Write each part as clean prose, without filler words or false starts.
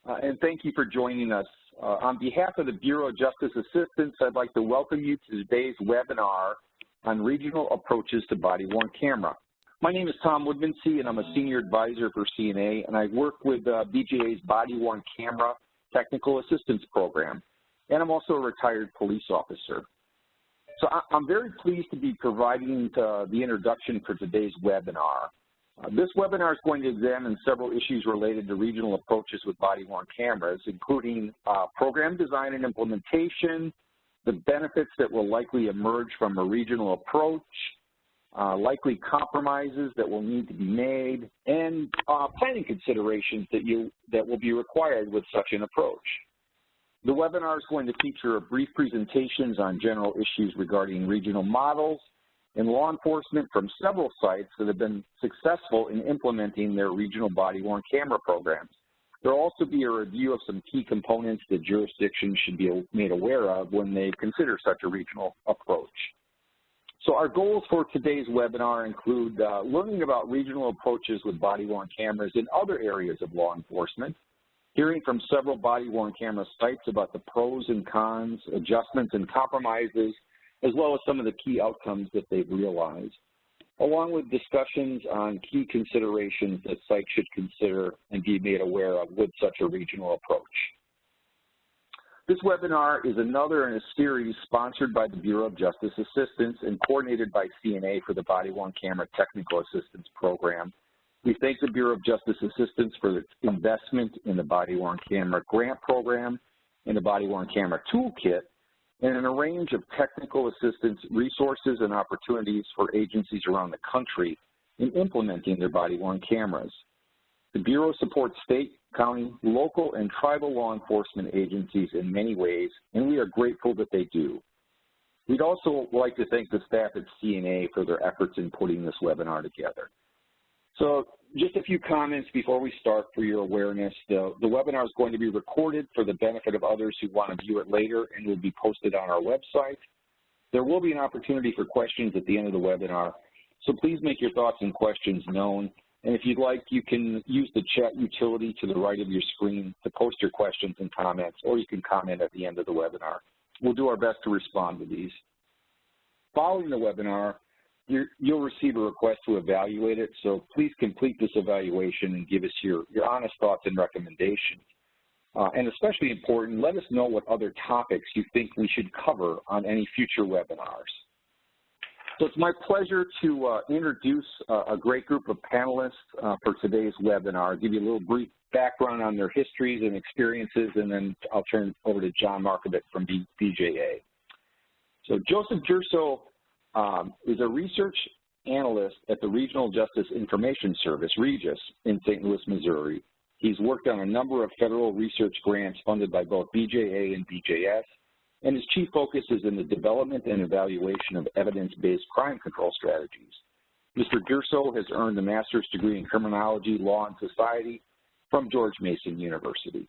and thank you for joining us. On behalf of the Bureau of Justice Assistance, I'd like to welcome you to today's webinar on regional approaches to body-worn camera. My name is Tom Woodmansee, and I'm a Senior Advisor for CNA, and I work with BJA's Body-Worn Camera Technical Assistance Program, and I'm also a retired police officer. So I'm very pleased to be providing the introduction for today's webinar. This webinar is going to examine several issues related to regional approaches with body-worn cameras, including program design and implementation, the benefits that will likely emerge from a regional approach, likely compromises that will need to be made, and planning considerations that will be required with such an approach. The webinar is going to feature brief presentations on general issues regarding regional models and law enforcement from several sites that have been successful in implementing their regional body-worn camera programs. There will also be a review of some key components that jurisdictions should be made aware of when they consider such a regional approach. So our goals for today's webinar include learning about regional approaches with body-worn cameras in other areas of law enforcement, hearing from several body-worn camera sites about the pros and cons, adjustments and compromises, as well as some of the key outcomes that they've realized, along with discussions on key considerations that sites should consider and be made aware of with such a regional approach. This webinar is another in a series sponsored by the Bureau of Justice Assistance and coordinated by CNA for the Body-Worn Camera Technical Assistance Program. We thank the Bureau of Justice Assistance for its investment in the Body-Worn Camera Grant Program and the Body-Worn Camera Toolkit, and in a range of technical assistance resources and opportunities for agencies around the country in implementing their body-worn cameras. The Bureau supports state, county, local, and tribal law enforcement agencies in many ways, and we are grateful that they do. We'd also like to thank the staff at CNA for their efforts in putting this webinar together. So just a few comments before we start for your awareness. The webinar is going to be recorded for the benefit of others who want to view it later and will be posted on our website. There will be an opportunity for questions at the end of the webinar, so please make your thoughts and questions known. And if you'd like, you can use the chat utility to the right of your screen to post your questions and comments, or you can comment at the end of the webinar. We'll do our best to respond to these. Following the webinar, you'll receive a request to evaluate it, so please complete this evaluation and give us your honest thoughts and recommendations. And especially important, let us know what other topics you think we should cover on any future webinars. So it's my pleasure to introduce a great group of panelists for today's webinar. I'll give you a little brief background on their histories and experiences, and then I'll turn it over to John Markovic from BJA. So Joseph Gerso is a research analyst at the Regional Justice Information Service, REGIS, in St. Louis, Missouri. He's worked on a number of federal research grants funded by both BJA and BJS, and his chief focus is in the development and evaluation of evidence-based crime control strategies. Mr. Gerso has earned a master's degree in criminology, law, and society from George Mason University.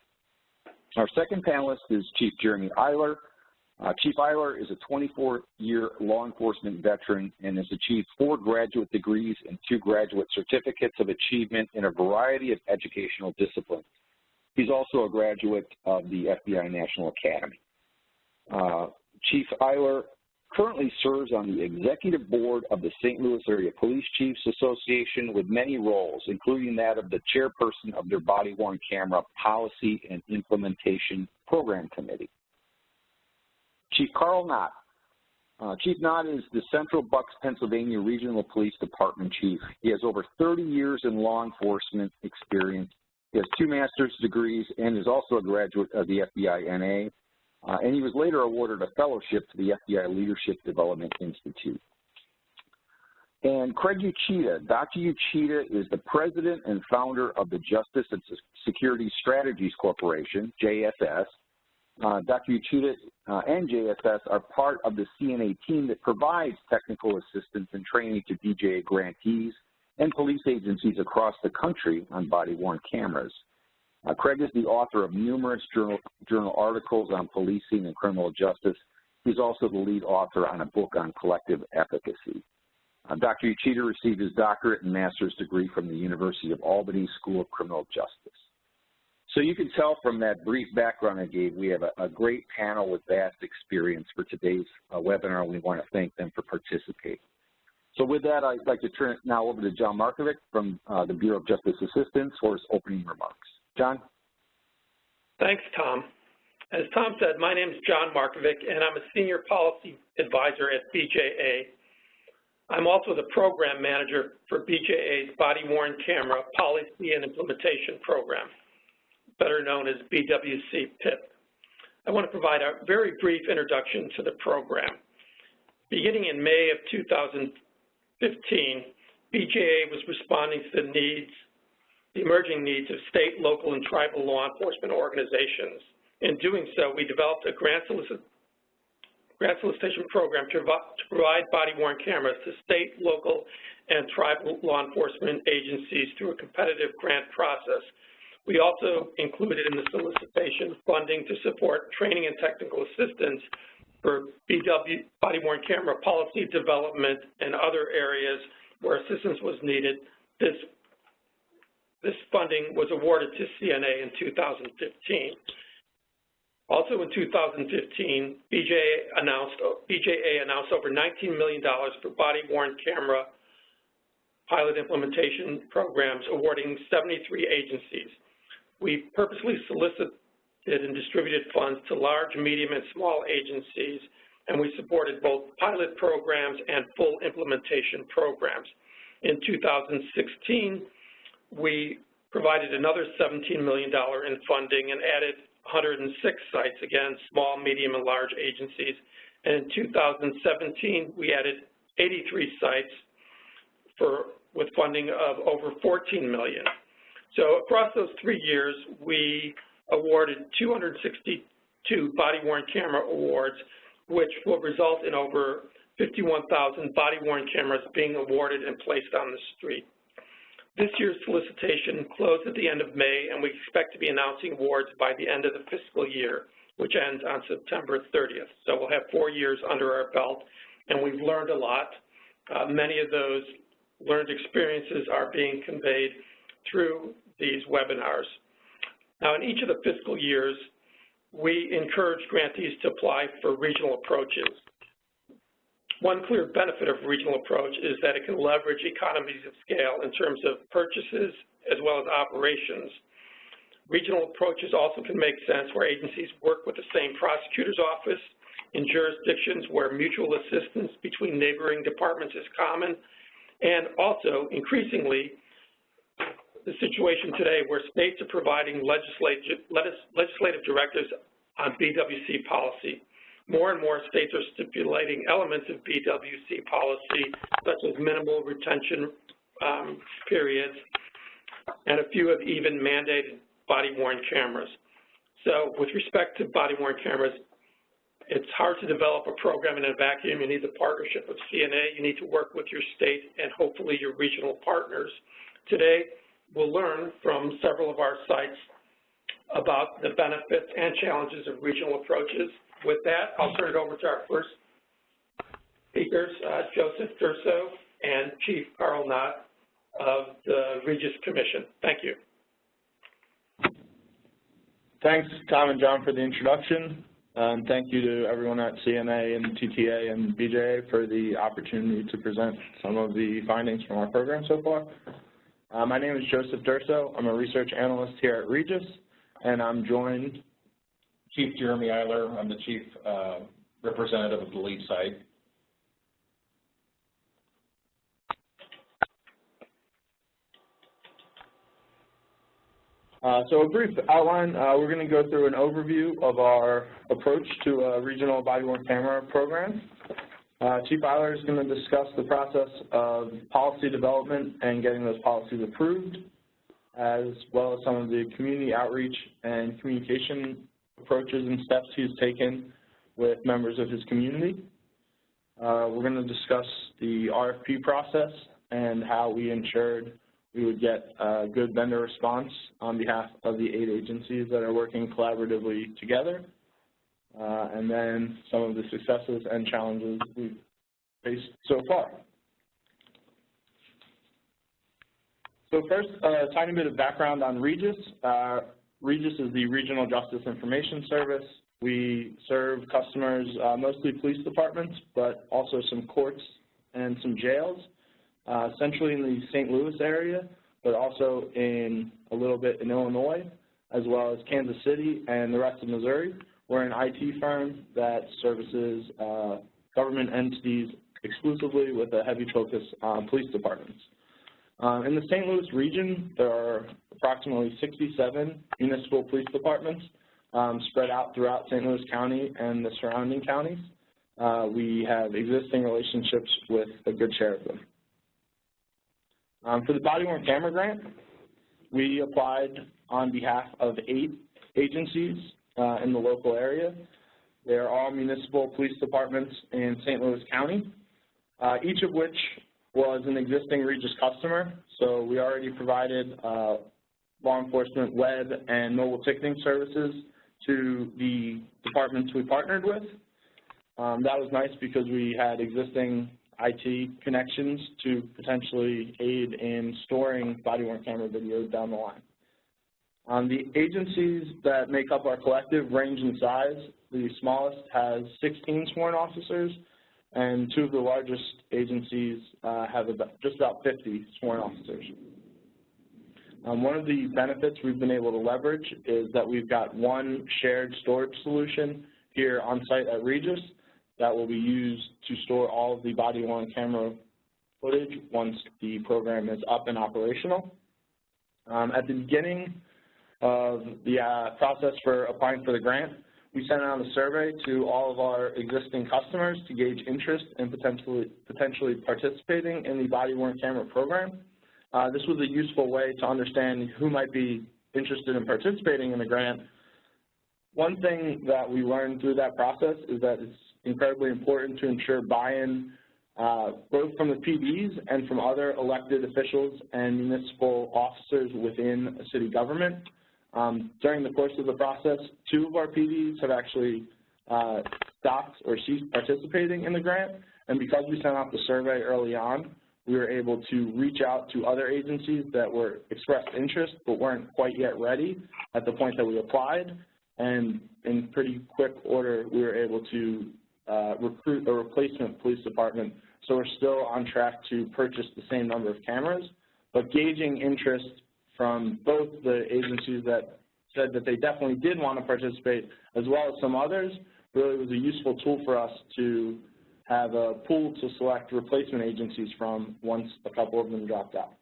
Our second panelist is Chief Jeremy Eiler. Chief Eiler is a 24-year law enforcement veteran and has achieved 4 graduate degrees and 2 graduate certificates of achievement in a variety of educational disciplines. He's also a graduate of the FBI National Academy. Chief Eiler currently serves on the executive board of the St. Louis Area Police Chiefs Association with many roles, including that of the chairperson of their body-worn camera policy and implementation program committee. Chief Carl Knott. Chief Knott is the Central Bucks, Pennsylvania Regional Police Department Chief. He has over 30 years in law enforcement experience. He has 2 master's degrees and is also a graduate of the FBI NA. And he was later awarded a fellowship to the FBI Leadership Development Institute. And Craig Uchida. Dr. Uchida is the president and founder of the Justice and Security Strategies Corporation, JSS. Dr. Uchida and JSS are part of the CNA team that provides technical assistance and training to BJA grantees and police agencies across the country on body-worn cameras. Craig is the author of numerous journal articles on policing and criminal justice. He's also the lead author on a book on collective efficacy. Dr. Uchida received his doctorate and master's degree from the University of Albany School of Criminal Justice. So you can tell from that brief background I gave, we have a great panel with vast experience for today's webinar. We want to thank them for participating. So with that, I'd like to turn it now over to John Markovic from the Bureau of Justice Assistance for his opening remarks. John? Thanks, Tom. As Tom said, my name is John Markovic, and I'm a Senior Policy Advisor at BJA. I'm also the Program Manager for BJA's Body-Worn Camera Policy and Implementation Program, better known as BWC PIP. I want to provide a very brief introduction to the program. Beginning in May of 2015, BJA was responding to the emerging needs of state, local, and tribal law enforcement organizations. In doing so, we developed a grant solicitation program to provide body-worn cameras to state, local, and tribal law enforcement agencies through a competitive grant process. We also included in the solicitation funding to support training and technical assistance for body-worn camera policy development and other areas where assistance was needed. This funding was awarded to CNA in 2015. Also in 2015, BJA announced over $19 million for body-worn camera pilot implementation programs, awarding 73 agencies. We purposely solicited and distributed funds to large, medium, and small agencies, and we supported both pilot programs and full implementation programs. In 2016, we provided another $17 million in funding and added 106 sites, again, small, medium, and large agencies. And in 2017, we added 83 sites with funding of over $14 million. So across those 3 years, we awarded 262 body-worn camera awards, which will result in over 51,000 body-worn cameras being awarded and placed on the street. This year's solicitation closed at the end of May, and we expect to be announcing awards by the end of the fiscal year, which ends on September 30th. So we'll have 4 years under our belt, and we've learned a lot. Many of those learned experiences are being conveyed through these webinars. Now, in each of the fiscal years, we encourage grantees to apply for regional approaches. One clear benefit of regional approach is that it can leverage economies of scale in terms of purchases as well as operations. Regional approaches also can make sense where agencies work with the same prosecutor's office in jurisdictions where mutual assistance between neighboring departments is common, and also, increasingly, the situation today where states are providing legislative directives on BWC policy. More and more states are stipulating elements of BWC policy, such as minimal retention periods, and a few have even mandated body-worn cameras. So with respect to body-worn cameras, it's hard to develop a program in a vacuum. You need the partnership of CNA. You need to work with your state and hopefully your regional partners. Today, we'll learn from several of our sites about the benefits and challenges of regional approaches. With that, I'll turn it over to our first speakers, Joseph Durso and Chief Carl Knott of the Regis Commission. Thank you. Thanks, Tom and John, for the introduction. Thank you to everyone at CNA and TTA and BJA for the opportunity to present some of the findings from our program so far. My name is Joseph Durso. I'm a research analyst here at Regis, and I'm joined Chief Jeremy Eiler. I'm the Chief Representative of the lead site. So a brief outline, we're going to go through an overview of our approach to a regional body-worn camera program. Chief Eiler is going to discuss the process of policy development and getting those policies approved, as well as some of the community outreach and communication approaches and steps he's taken with members of his community. We're going to discuss the RFP process and how we ensured we would get a good vendor response on behalf of the 8 agencies that are working collaboratively together, and then some of the successes and challenges we've faced so far. So first, a tiny bit of background on Regis. Regis is the Regional Justice Information Service. We serve customers, mostly police departments, but also some courts and some jails, centrally in the St. Louis area, but also in a little bit in Illinois, as well as Kansas City and the rest of Missouri. We're an IT firm that services government entities exclusively with a heavy focus on police departments. In the St. Louis region, there are approximately 67 municipal police departments spread out throughout St. Louis County and the surrounding counties. We have existing relationships with a good share of them. For the body-worn camera grant, we applied on behalf of 8 agencies in the local area. They are all municipal police departments in St. Louis County, each of which was an existing Regis customer. So we already provided law enforcement web and mobile ticketing services to the departments we partnered with. That was nice because we had existing IT connections to potentially aid in storing body-worn camera videos down the line. The agencies that make up our collective range in size. The smallest has 16 sworn officers, and 2 of the largest agencies have just about 50 sworn officers. One of the benefits we've been able to leverage is that we've got one shared storage solution here on site at Regis that will be used to store all of the body-worn camera footage once the program is up and operational. At the beginning of the process for applying for the grant, we sent out a survey to all of our existing customers to gauge interest in potentially participating in the body-worn camera program. This was a useful way to understand who might be interested in participating in the grant. One thing that we learned through that process is that it's incredibly important to ensure buy-in both from the PDs and from other elected officials and municipal officers within a city government. During the course of the process, 2 of our PDs have actually stopped or ceased participating in the grant, and because we sent out the survey early on, we were able to reach out to other agencies that were expressed interest but weren't quite yet ready at the point that we applied, and in pretty quick order we were able to recruit a replacement police department. So we're still on track to purchase the same number of cameras, but gauging interest from both the agencies that said that they definitely did want to participate, as well as some others, really was a useful tool for us to have a pool to select replacement agencies from once a couple of them dropped out.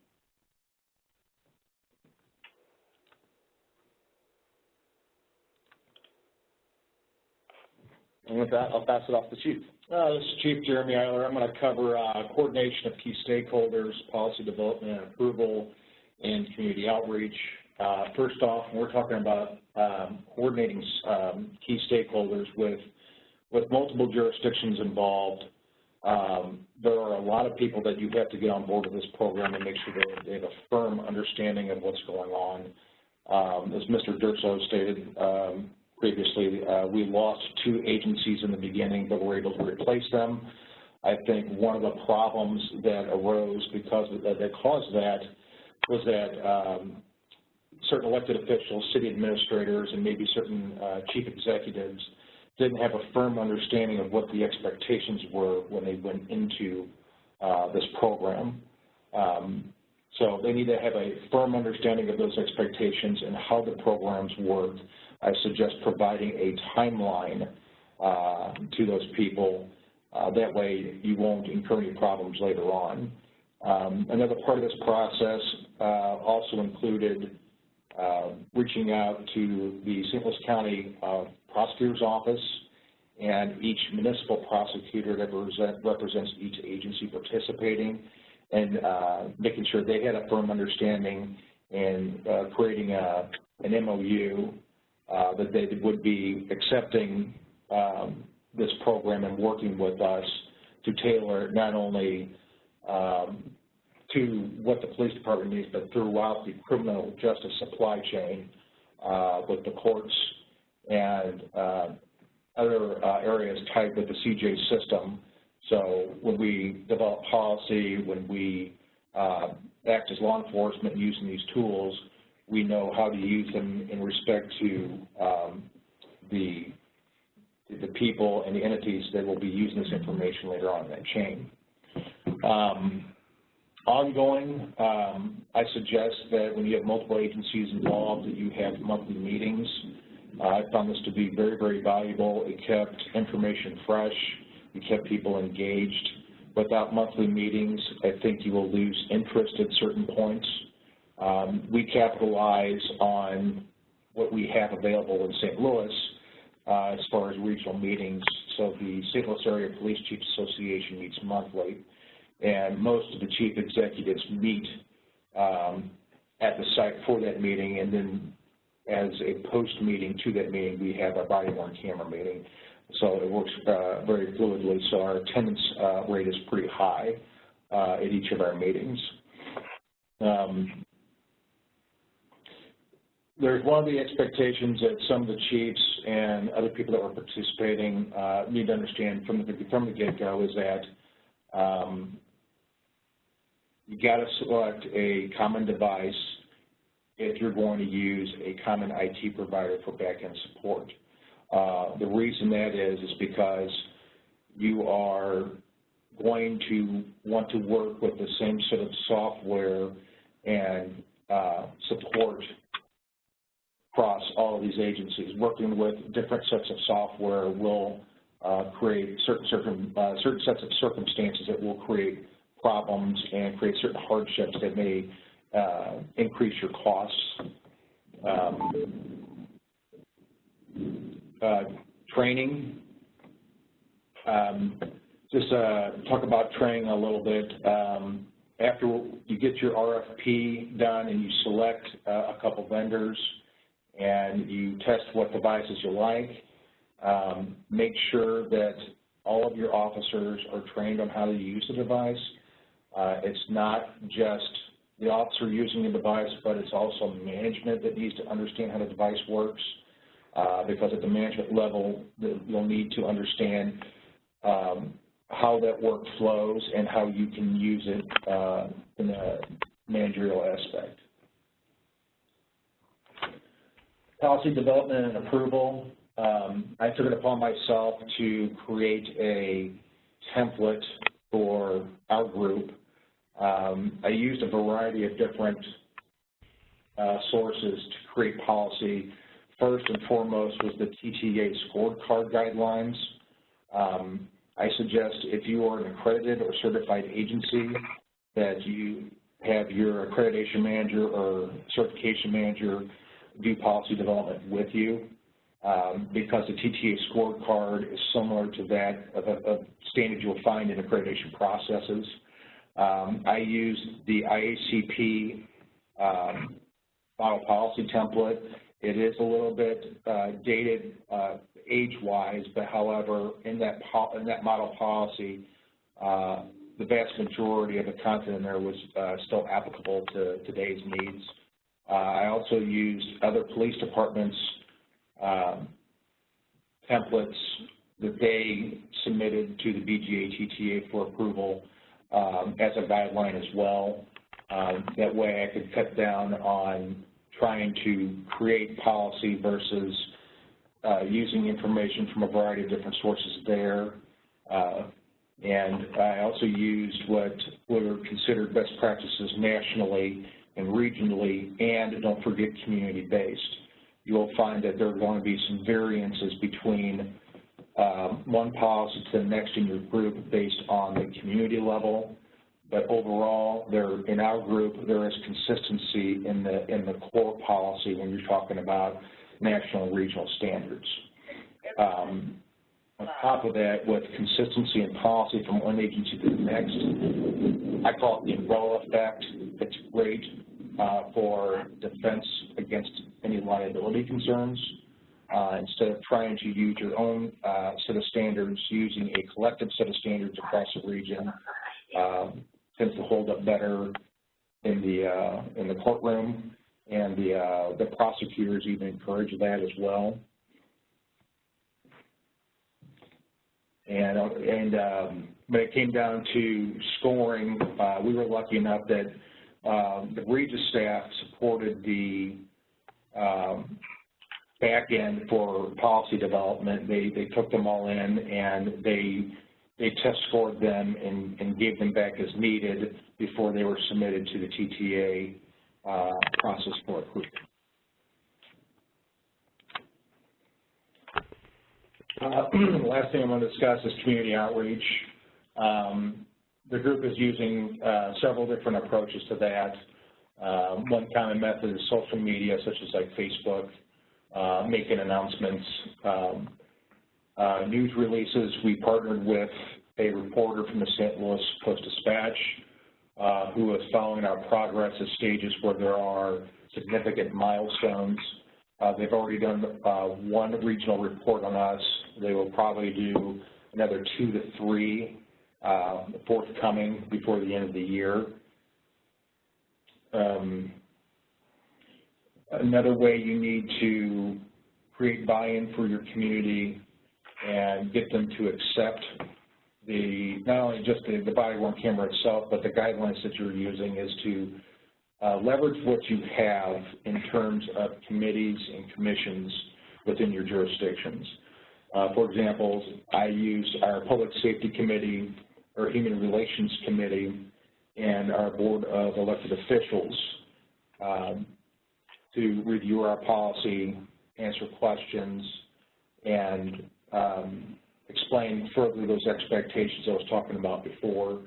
And with that, I'll pass it off to Chief. This is Chief Jeremy Eiler. I'm going to cover coordination of key stakeholders, policy development and approval, and community outreach. First off, we're talking about coordinating key stakeholders with multiple jurisdictions involved. There are a lot of people that you have to get on board with this program and make sure that they have a firm understanding of what's going on. As Mr. Durso stated previously, we lost 2 agencies in the beginning, but were able to replace them. I think one of the problems that arose that caused that was that certain elected officials, city administrators, and maybe certain chief executives didn't have a firm understanding of what the expectations were when they went into this program. So they need to have a firm understanding of those expectations and how the programs work. I suggest providing a timeline to those people. That way you won't incur any problems later on. Another part of this process also included reaching out to the St. Louis County Prosecutor's Office and each municipal prosecutor that represents each agency participating, and making sure they had a firm understanding and creating an MOU that they would be accepting this program and working with us to tailor not only to what the police department needs, but throughout the criminal justice supply chain with the courts and other areas tied with the CJ system. So when we develop policy, when we act as law enforcement using these tools, we know how to use them in respect to the people and the entities that will be using this information later on in that chain. Ongoing, I suggest that when you have multiple agencies involved, that you have monthly meetings. I found this to be very, very valuable. It kept information fresh. It kept people engaged. Without monthly meetings, I think you will lose interest at certain points. We capitalize on what we have available in St. Louis as far as regional meetings. So the St. Louis Area Police Chiefs Association meets monthly, and most of the chief executives meet at the site for that meeting, and then as a post-meeting to that meeting, we have our body-worn camera meeting. So it works very fluidly, so our attendance rate is pretty high at each of our meetings. There's one of the expectations that some of the chiefs and other people that were participating need to understand from the get-go is that you got to select a common device if you're going to use a common IT provider for back-end support. The reason that is because you are going to want to work with the same set of software and support across all of these agencies. Working with different sets of software will create certain sets of circumstances that will create problems and create certain hardships that may increase your costs. Training. Just talk about training a little bit. After you get your RFP done and you select a couple vendors and you test what devices you like, make sure that all of your officers are trained on how to use the device. It's not just the officer using the device, but it's also management that needs to understand how the device works. Because at the management level, you'll need to understand how that work flows and how you can use it in a managerial aspect. Policy development and approval. I took it upon myself to create a template for our group. I used a variety of different sources to create policy. First and foremost was the TTA scorecard guidelines. I suggest if you are an accredited or certified agency that you have your accreditation manager or certification manager do policy development with you because the TTA scorecard is similar to that of standards you'll find in accreditation processes. I used the IACP model policy template. It is a little bit dated age-wise, but however, in that model policy, the vast majority of the content in there was still applicable to today's needs. I also used other police departments' templates that they submitted to the BWC TTA for approval as a guideline as well. That way I could cut down on trying to create policy versus using information from a variety of different sources there. And I also used what were considered best practices nationally and regionally, and don't forget community-based. You will find that there are going to be some variances between one policy to the next in your group based on the community level. But overall, in our group, there is consistency in the core policy when you're talking about national and regional standards. On top of that, with consistency in policy from one agency to the next, I call it the umbrella effect. It's great for defense against any liability concerns. Instead of trying to use your own set of standards, using a collective set of standards across the region tends to hold up better in the courtroom, and the prosecutors even encourage that as well. And when it came down to scoring, we were lucky enough that The Regis staff supported the back end for policy development. They took them all in and they test scored them and gave them back as needed before they were submitted to the TTA process for approval. The last thing I'm going to discuss is community outreach. The group is using several different approaches to that. One common method is social media, such as like Facebook, making announcements, news releases. We partnered with a reporter from the St. Louis Post-Dispatch who is following our progress at stages where there are significant milestones. They've already done one regional report on us. They will probably do another 2 to 3 forthcoming before the end of the year. Another way you need to create buy-in for your community and get them to accept not only just the body-worn camera itself, but the guidelines that you're using is to leverage what you have in terms of committees and commissions within your jurisdictions. For example, I use our Public Safety Committee, our Human Relations Committee, and our Board of Elected Officials to review our policy, answer questions, and explain further those expectations I was talking about before.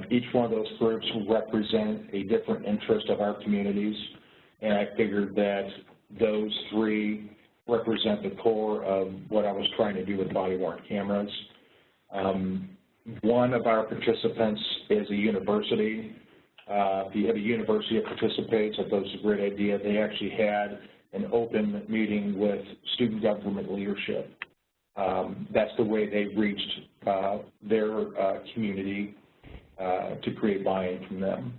Each one of those groups will represent a different interest of our communities, and I figured that those 3 represent the core of what I was trying to do with body-worn cameras. One of our participants is a university. If you have a university that participates, I thought it was a great idea. They actually had an open meeting with student government leadership. That's the way they reached their community to create buy-in from them.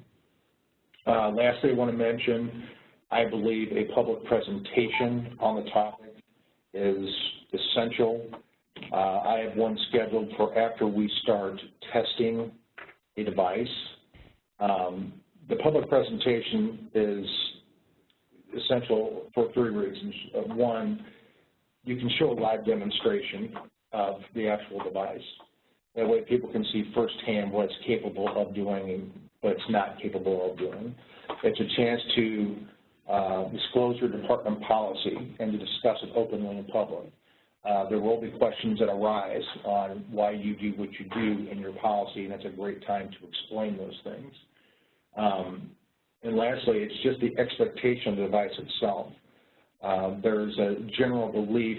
Lastly, I want to mention, I believe a public presentation on the topic is essential. I have one scheduled for after we start testing a device. The public presentation is essential for 3 reasons. One, you can show a live demonstration of the actual device. That way people can see firsthand what it's capable of doing and what it's not capable of doing. It's a chance to disclose your department policy and to discuss it openly in public. There will be questions that arise on why you do what you do in your policy, and that's a great time to explain those things. And lastly, it's just the expectation of the device itself. There's a general belief,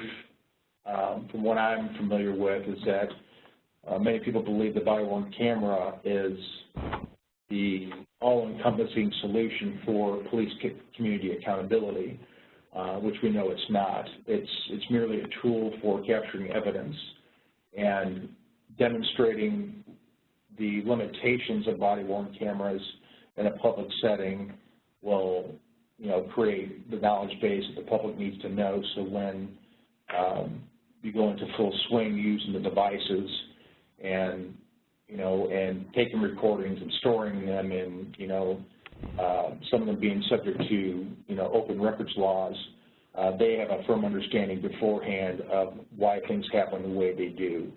from what I'm familiar with, is that many people believe the body-worn camera is the all-encompassing solution for police community accountability, which we know it's not. It's merely a tool for capturing evidence and demonstrating the limitations of body-worn cameras in a public setting will, create the knowledge base that the public needs to know. So when you go into full swing using the devices and taking recordings and storing them, and some of them being subject to open records laws, they have a firm understanding beforehand of why things happen the way they do,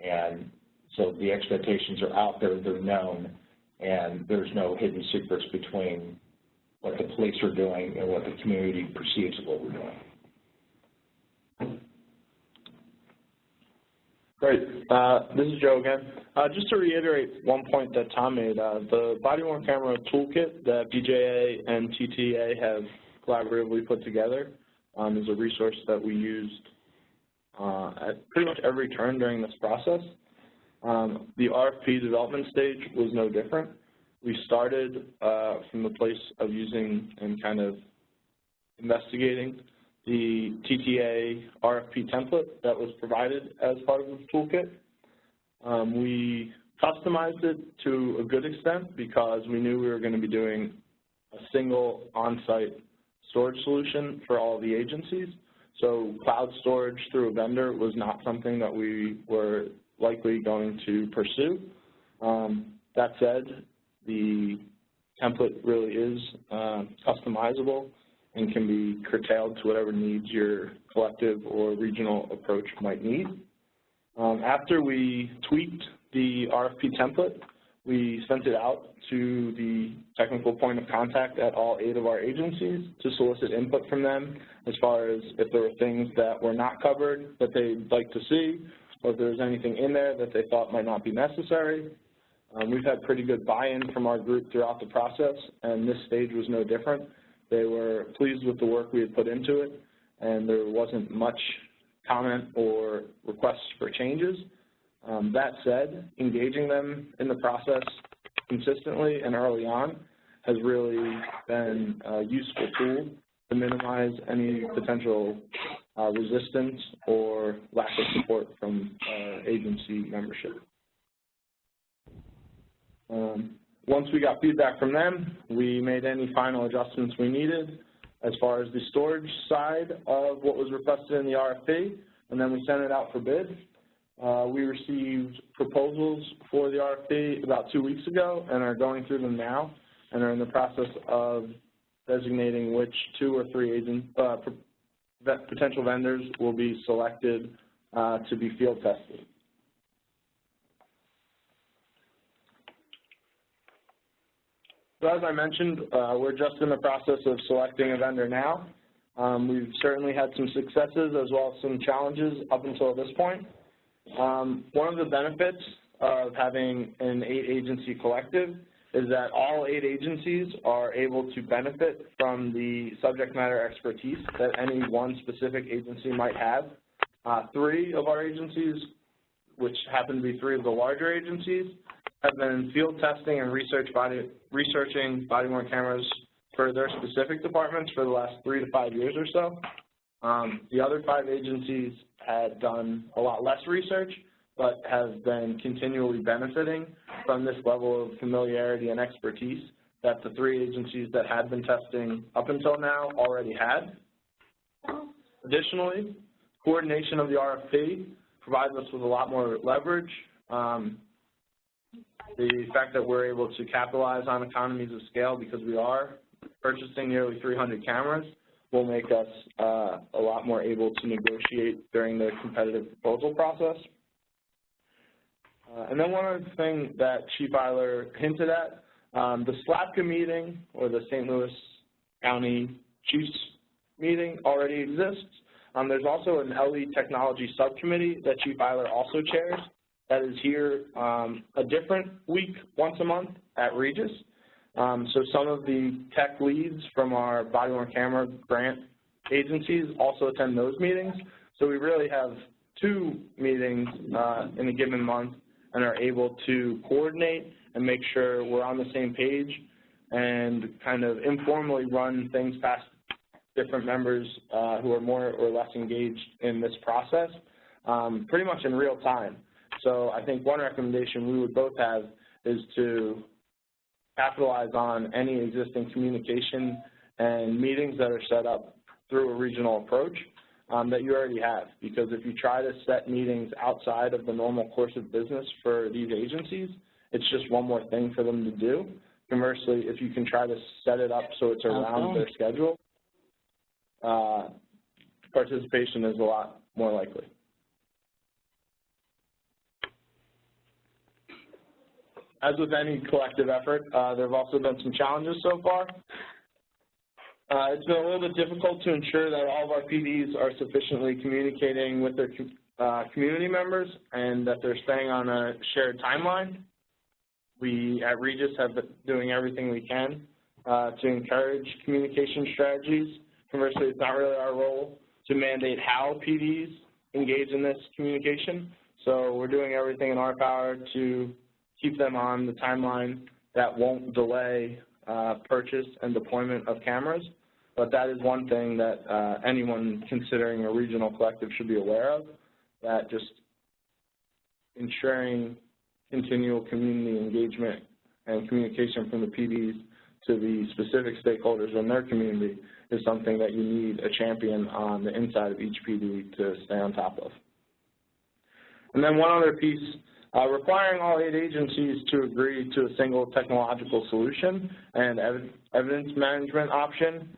and so the expectations are out there, they're known, and there's no hidden secrets between what the police are doing and what the community perceives of what we're doing. Great. This is Joe again. Just to reiterate one point that Tom made, the body-worn camera toolkit that BJA and TTA have collaboratively put together is a resource that we used at pretty much every turn during this process. The RFP development stage was no different. We started from the place of using and kind of investigating the TTA RFP template that was provided as part of the toolkit. We customized it to a good extent because we knew we were going to be doing a single on-site storage solution for all of the agencies. So cloud storage through a vendor was not something that we were likely going to pursue. That said, the template really is customizable and can be curtailed to whatever needs your collective or regional approach might need. After we tweaked the RFP template, we sent it out to the technical point of contact at all 8 of our agencies to solicit input from them as far as if there were things that were not covered that they'd like to see, or if there was anything in there that they thought might not be necessary. We've had pretty good buy-in from our group throughout the process, and this stage was no different. They were pleased with the work we had put into it, and there wasn't much comment or requests for changes. That said, engaging them in the process consistently and early on has really been a useful tool to minimize any potential resistance or lack of support from agency membership. Once we got feedback from them, we made any final adjustments we needed as far as the storage side of what was requested in the RFP, and then we sent it out for bid. We received proposals for the RFP about 2 weeks ago and are going through them now and are in the process of designating which 2 or 3 potential vendors will be selected to be field tested. So as I mentioned, we're just in the process of selecting a vendor now. We've certainly had some successes as well as some challenges up until this point. One of the benefits of having an 8-agency collective is that all 8 agencies are able to benefit from the subject matter expertise that any one specific agency might have. 3 of our agencies, which happen to be 3 of the larger agencies, have been field testing and researching body-worn cameras for their specific departments for the last 3 to 5 years or so. The other 5 agencies had done a lot less research, but have been continually benefiting from this level of familiarity and expertise that the 3 agencies that had been testing up until now already had. Additionally, coordination of the RFP provides us with a lot more leverage. The fact that we're able to capitalize on economies of scale because we are purchasing nearly 300 cameras will make us a lot more able to negotiate during the competitive proposal process. And then one other thing that Chief Eiler hinted at, the SLAPCA meeting, or the St. Louis County Chiefs meeting, already exists. There's also an LE Technology Subcommittee that Chief Eiler also chairs that is here a different week once a month at Regis. So some of the tech leads from our body-worn camera grant agencies also attend those meetings. So we really have 2 meetings in a given month and are able to coordinate and make sure we're on the same page and kind of informally run things past different members who are more or less engaged in this process pretty much in real time. So I think one recommendation we would both have is to capitalize on any existing communication and meetings that are set up through a regional approach that you already have. Because if you try to set meetings outside of the normal course of business for these agencies, it's just one more thing for them to do. Conversely, if you can try to set it up so it's around their schedule, participation is a lot more likely. As with any collective effort, there have also been some challenges so far. It's been a little bit difficult to ensure that all of our PDs are sufficiently communicating with their community members and that they're staying on a shared timeline. We at Regis have been doing everything we can to encourage communication strategies. Conversely, it's not really our role to mandate how PDs engage in this communication. So we're doing everything in our power to keep them on the timeline that won't delay purchase and deployment of cameras. But that is one thing that anyone considering a regional collective should be aware of, that just ensuring continual community engagement and communication from the PDs to the specific stakeholders in their community is something that you need a champion on the inside of each PD to stay on top of. And then one other piece requiring all 8 agencies to agree to a single technological solution and evidence management option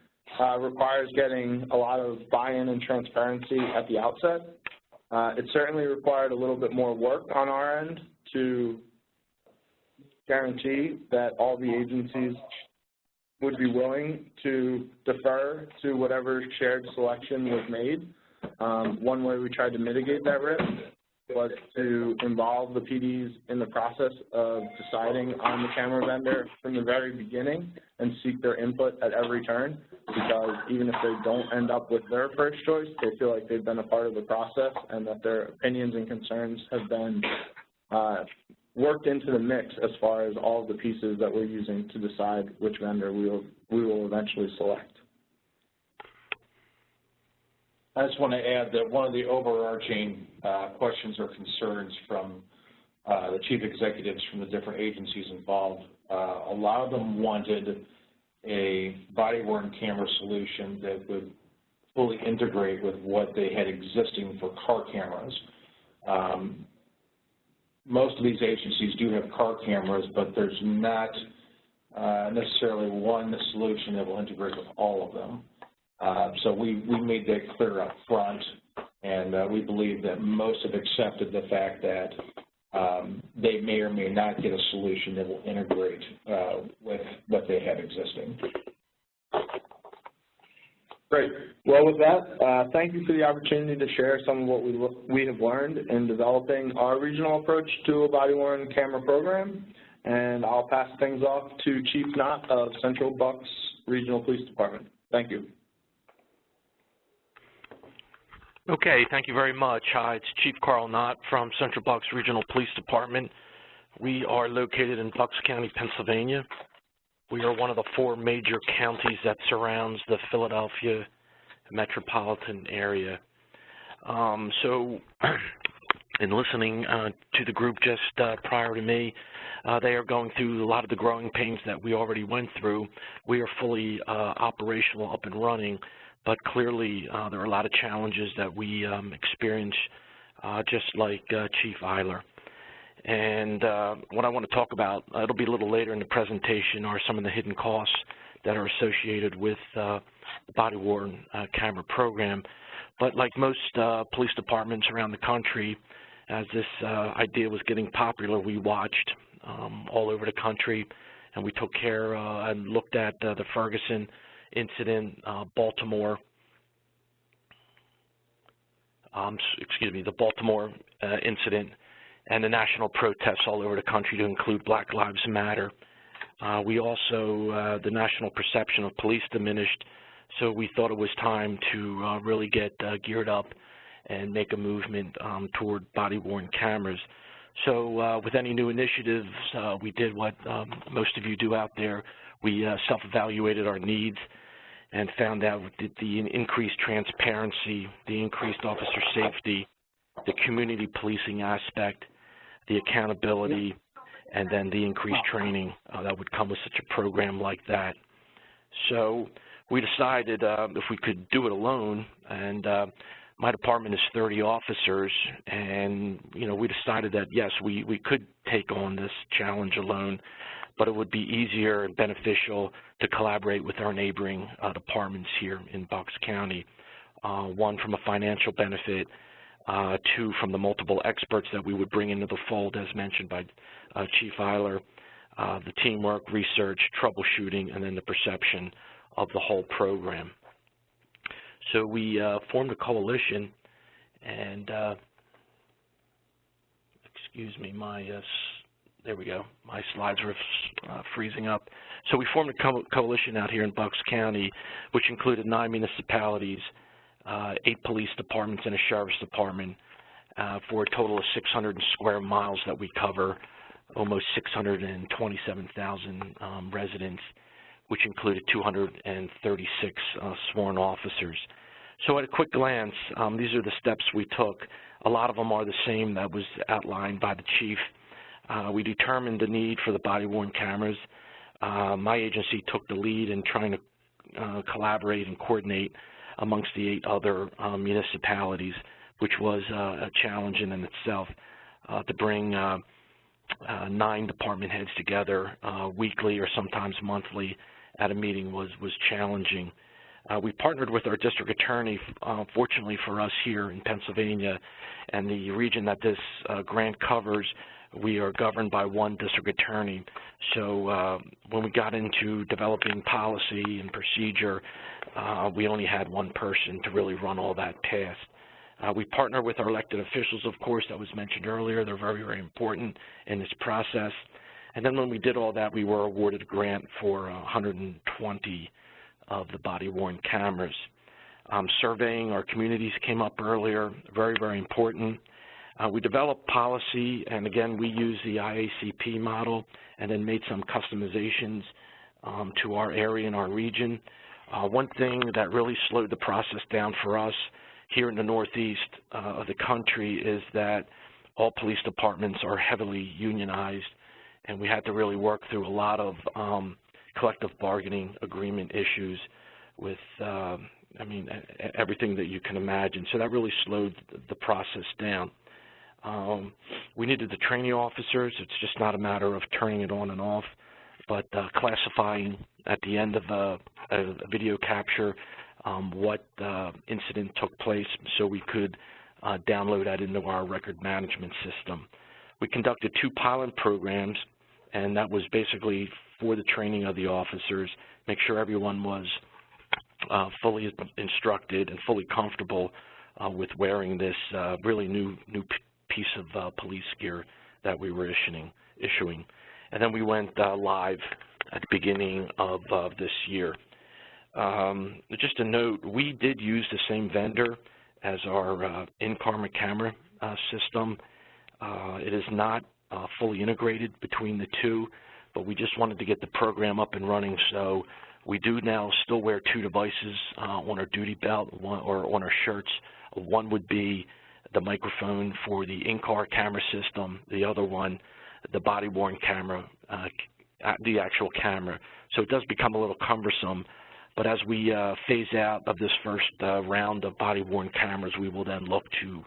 requires getting a lot of buy-in and transparency at the outset. It certainly required a little bit more work on our end to guarantee that all the agencies would be willing to defer to whatever shared selection was made. One way we tried to mitigate that risk was to involve the PDs in the process of deciding on the camera vendor from the very beginning and seek their input at every turn, because even if they don't end up with their first choice, they feel like they've been a part of the process and that their opinions and concerns have been worked into the mix as far as all of the pieces that we're using to decide which vendor we will eventually select. I just want to add that one of the overarching questions or concerns from the chief executives from the different agencies involved, a lot of them wanted a body-worn camera solution that would fully integrate with what they had existing for car cameras. Most of these agencies do have car cameras, but there's not necessarily one solution that will integrate with all of them. So we made that clear up front, and we believe that most have accepted the fact that they may or may not get a solution that will integrate with what they have existing. Great. Well, with that, thank you for the opportunity to share some of what we have learned in developing our regional approach to a body-worn camera program, and I'll pass things off to Chief Knott of Central Bucks Regional Police Department. Thank you. Okay, thank you very much. Hi, it's Chief Carl Knott from Central Bucks Regional Police Department. We are located in Bucks County, Pennsylvania. We are one of the 4 major counties that surrounds the Philadelphia metropolitan area. So in listening to the group just prior to me, they are going through a lot of the growing pains that we already went through. We are fully operational, up and running, but clearly there are a lot of challenges that we experience, just like Chief Eiler. And what I want to talk about, it'll be a little later in the presentation, are some of the hidden costs that are associated with the body-worn camera program. But like most police departments around the country, as this idea was getting popular, we watched all over the country, and we took care and looked at the Ferguson incident, Baltimore, the Baltimore incident, and the national protests all over the country to include Black Lives Matter. We also, the national perception of police diminished, so we thought it was time to really get geared up and make a movement toward body-worn cameras. So with any new initiatives, we did what most of you do out there. We self-evaluated our needs and found out that the increased transparency, the increased officer safety, the community policing aspect, the accountability, and then the increased training that would come with such a program like that. So we decided if we could do it alone, and my department is 30 officers, and we decided that yes, we could take on this challenge alone, but it would be easier and beneficial to collaborate with our neighboring departments here in Bucks County. One, from a financial benefit, 2, from the multiple experts that we would bring into the fold, as mentioned by Chief Eiler, the teamwork, research, troubleshooting, and then the perception of the whole program. So we formed a coalition, and excuse me, there we go, my slides are freezing up. So we formed a coalition out here in Bucks County, which included 9 municipalities, 8 police departments, and a sheriff's department, for a total of 600 square miles that we cover, almost 627,000 residents, which included 236 sworn officers. So at a quick glance, these are the steps we took. A lot of them are the same that was outlined by the chief. We determined the need for the body-worn cameras. My agency took the lead in trying to collaborate and coordinate amongst the 8 other municipalities, which was a challenge in itself. to bring 9 department heads together weekly or sometimes monthly at a meeting was challenging. We partnered with our district attorney. Fortunately for us here in Pennsylvania and the region that this grant covers, we are governed by one district attorney. So when we got into developing policy and procedure, we only had one person to really run all that past. We partner with our elected officials, of course, that was mentioned earlier. They're very, very important in this process. And then when we did all that, we were awarded a grant for 120 of the body-worn cameras. Surveying our communities came up earlier, very, very important. We developed policy, and again, we used the IACP model and then made some customizations to our area and our region. One thing that really slowed the process down for us here in the Northeast of the country is that all police departments are heavily unionized, and we had to really work through a lot of collective bargaining agreement issues with, I mean, everything that you can imagine. So that really slowed the process down. We needed the training officers. It's just not a matter of turning it on and off, but classifying at the end of a video capture what incident took place so we could download that into our record management system. We conducted 2 pilot programs, and that was basically for the training of the officers, make sure everyone was fully instructed and fully comfortable with wearing this really new piece of police gear that we were issuing. And then we went live at the beginning of this year. Just a note, we did use the same vendor as our in-camera camera system. It is not fully integrated between the two, but we just wanted to get the program up and running. So we do now still wear 2 devices on our duty belt or on our shirts. One would be the microphone for the in-car camera system, the other one, the body-worn camera, the actual camera. So it does become a little cumbersome, but as we phase out of this first round of body-worn cameras, we will then look to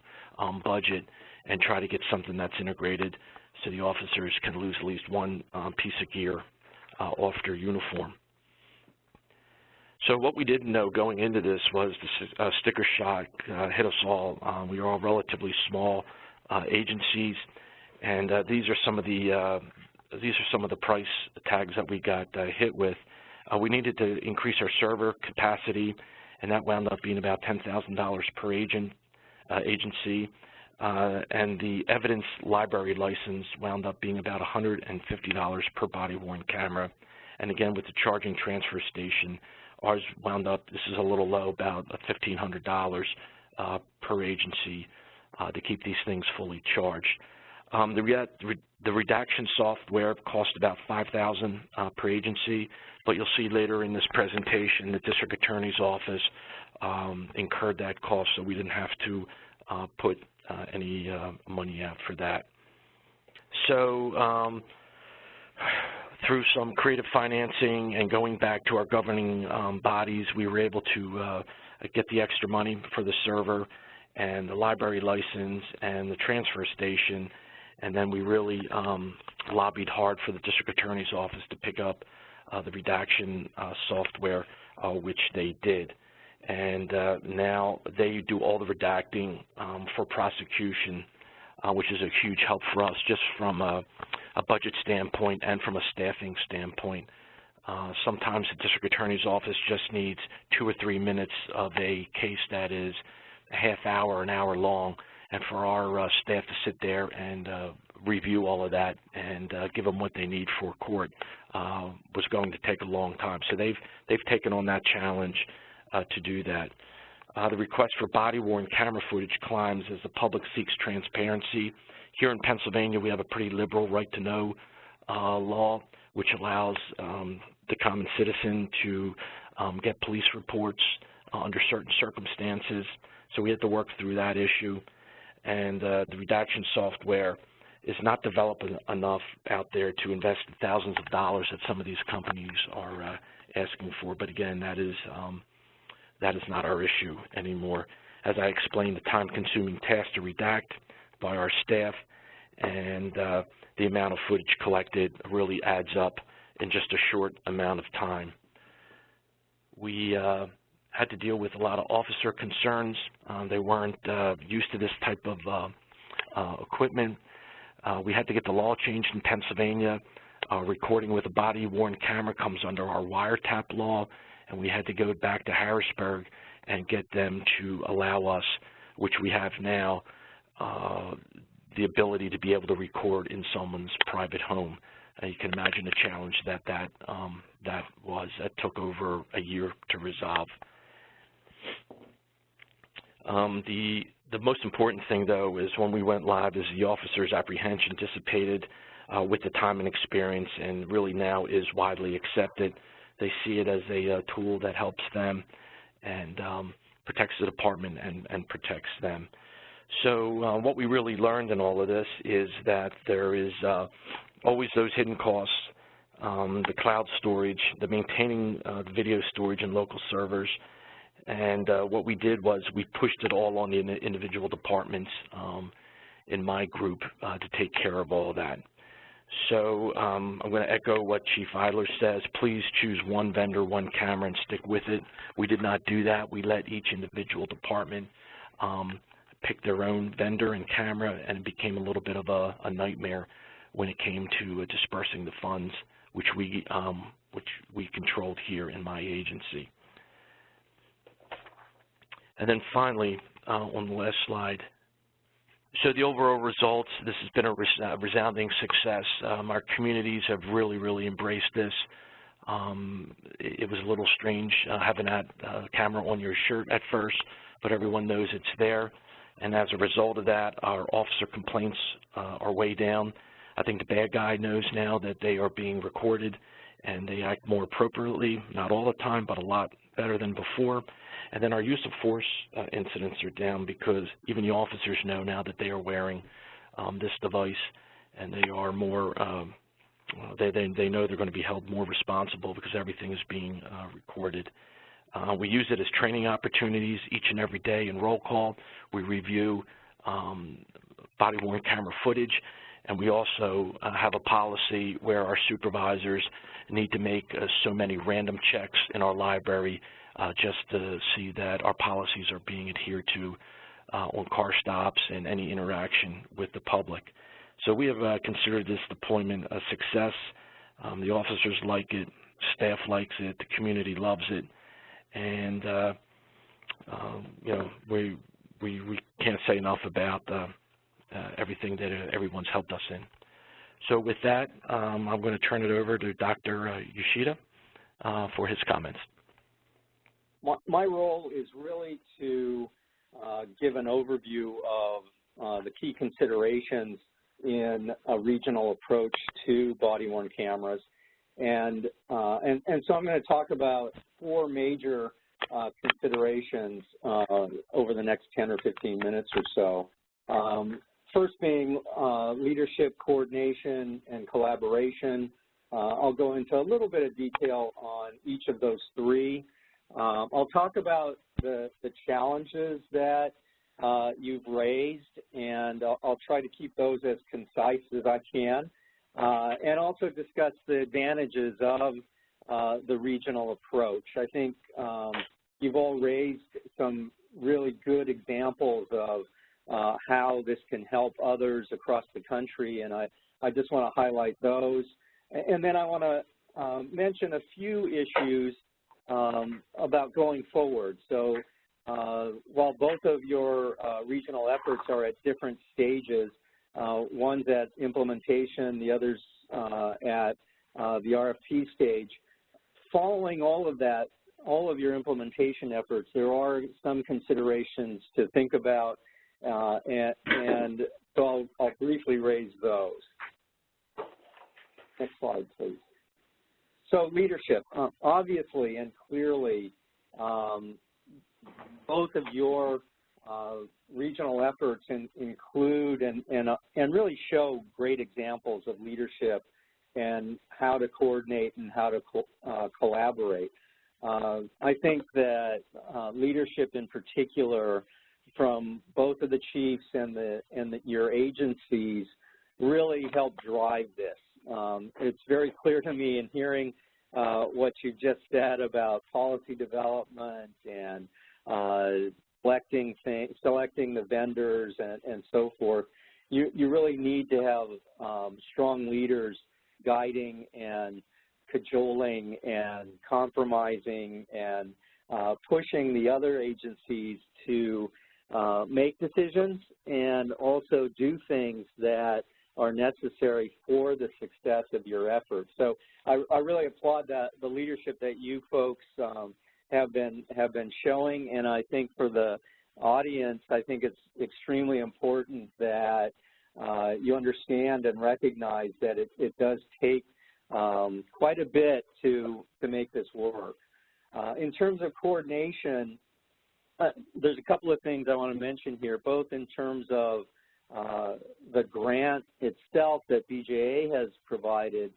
budget and try to get something that's integrated so the officers can lose at least one piece of gear off their uniform. So what we didn't know going into this was the sticker shock hit us all. We are all relatively small agencies, and these are some of the price tags that we got hit with. We needed to increase our server capacity, and that wound up being about $10,000 per agency. And the evidence library license wound up being about $150 per body-worn camera. And again, with the charging transfer station, ours wound up, this is a little low, about $1,500 per agency to keep these things fully charged. The redaction software cost about $5,000 per agency, but you'll see later in this presentation the district attorney's office incurred that cost, so we didn't have to put any money out for that. So through some creative financing and going back to our governing bodies, we were able to get the extra money for the server and the library license and the transfer station, and then we really lobbied hard for the district attorney's office to pick up the redaction software, which they did. And now they do all the redacting for prosecution, which is a huge help for us just from a budget standpoint and from a staffing standpoint. Sometimes the district attorney's office just needs 2 or 3 minutes of a case that is a half hour, an hour long, and for our staff to sit there and review all of that and give them what they need for court was going to take a long time. So they've taken on that challenge to do that. The request for body-worn camera footage climbs as the public seeks transparency. Here in Pennsylvania, we have a pretty liberal right-to-know law, which allows the common citizen to get police reports under certain circumstances. So we had to work through that issue. And the redaction software is not developed enough out there to invest thousands of dollars that some of these companies are asking for. But again, that is not our issue anymore. As I explained, the time-consuming task to redact by our staff and the amount of footage collected really adds up in just a short amount of time. We had to deal with a lot of officer concerns. They weren't used to this type of equipment. We had to get the law changed in Pennsylvania. Recording with a body-worn camera comes under our wiretap law, and we had to go back to Harrisburg and get them to allow us, which we have now, the ability to be able to record in someone's private home. You can imagine the challenge that took over a year to resolve. The most important thing, though, is when we went live is the officer's apprehension dissipated with the time and experience, and really now is widely accepted. They see it as a tool that helps them and protects the department and protects them. So what we really learned in all of this is that there is always those hidden costs, the cloud storage, the maintaining the video storage in local servers, and what we did was we pushed it all on the individual departments in my group to take care of all of that. So I'm going to echo what Chief Eidler says. Please choose one vendor, one camera, and stick with it. We did not do that. We let each individual department pick their own vendor and camera, and it became a little bit of a nightmare when it came to dispersing the funds, which we controlled here in my agency. And then finally, on the last slide, so the overall results, this has been a resounding success. Our communities have really embraced this. It was a little strange having that camera on your shirt at first, but everyone knows it's there. And as a result of that, our officer complaints are way down. I think the bad guy knows now that they are being recorded and they act more appropriately, not all the time, but a lot better than before. And then our use of force incidents are down because even the officers know now that they are wearing this device, and they are more, they know they're going to be held more responsible because everything is being recorded. We use it as training opportunities each and every day in roll call. We review body-worn camera footage, and we also have a policy where our supervisors need to make so many random checks in our library just to see that our policies are being adhered to on car stops and any interaction with the public. So we have considered this deployment a success. The officers like it, staff likes it, the community loves it, and you know, we can't say enough about everything that everyone's helped us in. So with that, I'm going to turn it over to Dr. Yoshida for his comments. My role is really to give an overview of the key considerations in a regional approach to body-worn cameras, and so I'm going to talk about 4 major considerations over the next 10 or 15 minutes or so. First being leadership, coordination, and collaboration. I'll go into a little bit of detail on each of those 3. I'll talk about the challenges that you've raised, and I'll try to keep those as concise as I can, and also discuss the advantages of the regional approach. I think you've all raised some really good examples of how this can help others across the country, and I just want to highlight those. And then I want to mention a few issues about going forward. So while both of your regional efforts are at different stages, one's at implementation, the other's at the RFP stage, following all of that, all of your implementation efforts, there are some considerations to think about, and so I'll briefly raise those. Next slide, please. So leadership, obviously and clearly, both of your regional efforts include and really show great examples of leadership and how to coordinate and how to collaborate. I think that leadership in particular from both of the chiefs and your agencies really help drive this. It's very clear to me in hearing what you just said about policy development and selecting the vendors and so forth. You really need to have strong leaders guiding and cajoling and compromising and pushing the other agencies to make decisions and also do things that are necessary for the success of your efforts. So I really applaud the leadership that you folks have been showing, and I think for the audience, I think it's extremely important that you understand and recognize that it does take quite a bit to make this work. In terms of coordination, there's a couple of things I want to mention here, both in terms of the grant itself that BJA has provided,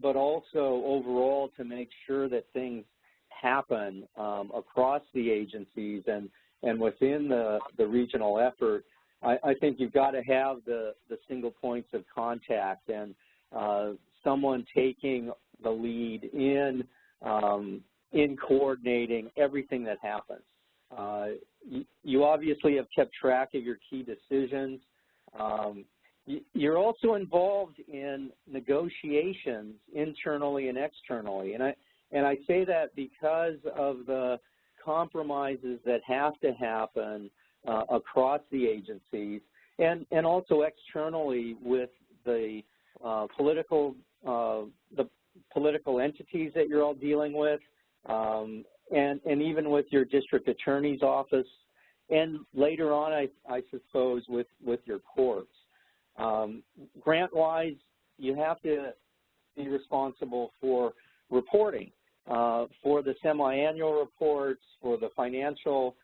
but also overall to make sure that things happen across the agencies and within the regional effort. I think you've got to have the single points of contact and someone taking the lead in coordinating everything that happens. You obviously have kept track of your key decisions. You're also involved in negotiations internally and externally, and I say that because of the compromises that have to happen across the agencies and also externally with the political entities that you're all dealing with, and even with your district attorney's office, and later on, I suppose, with your courts. Grant-wise, you have to be responsible for reporting, for the semi-annual reports, for the financial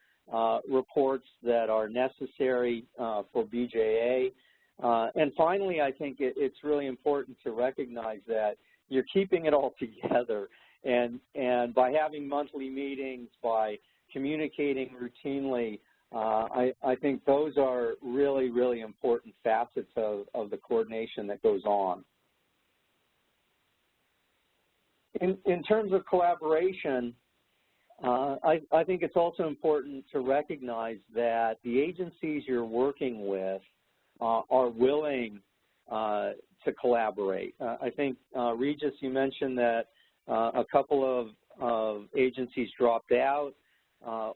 reports that are necessary for BJA. And finally, I think it's really important to recognize that you're keeping it all together. And by having monthly meetings, by communicating routinely, I think those are really, really important facets of the coordination that goes on. In terms of collaboration, I think it's also important to recognize that the agencies you're working with are willing to collaborate. I think, Regis, you mentioned that a couple of agencies dropped out,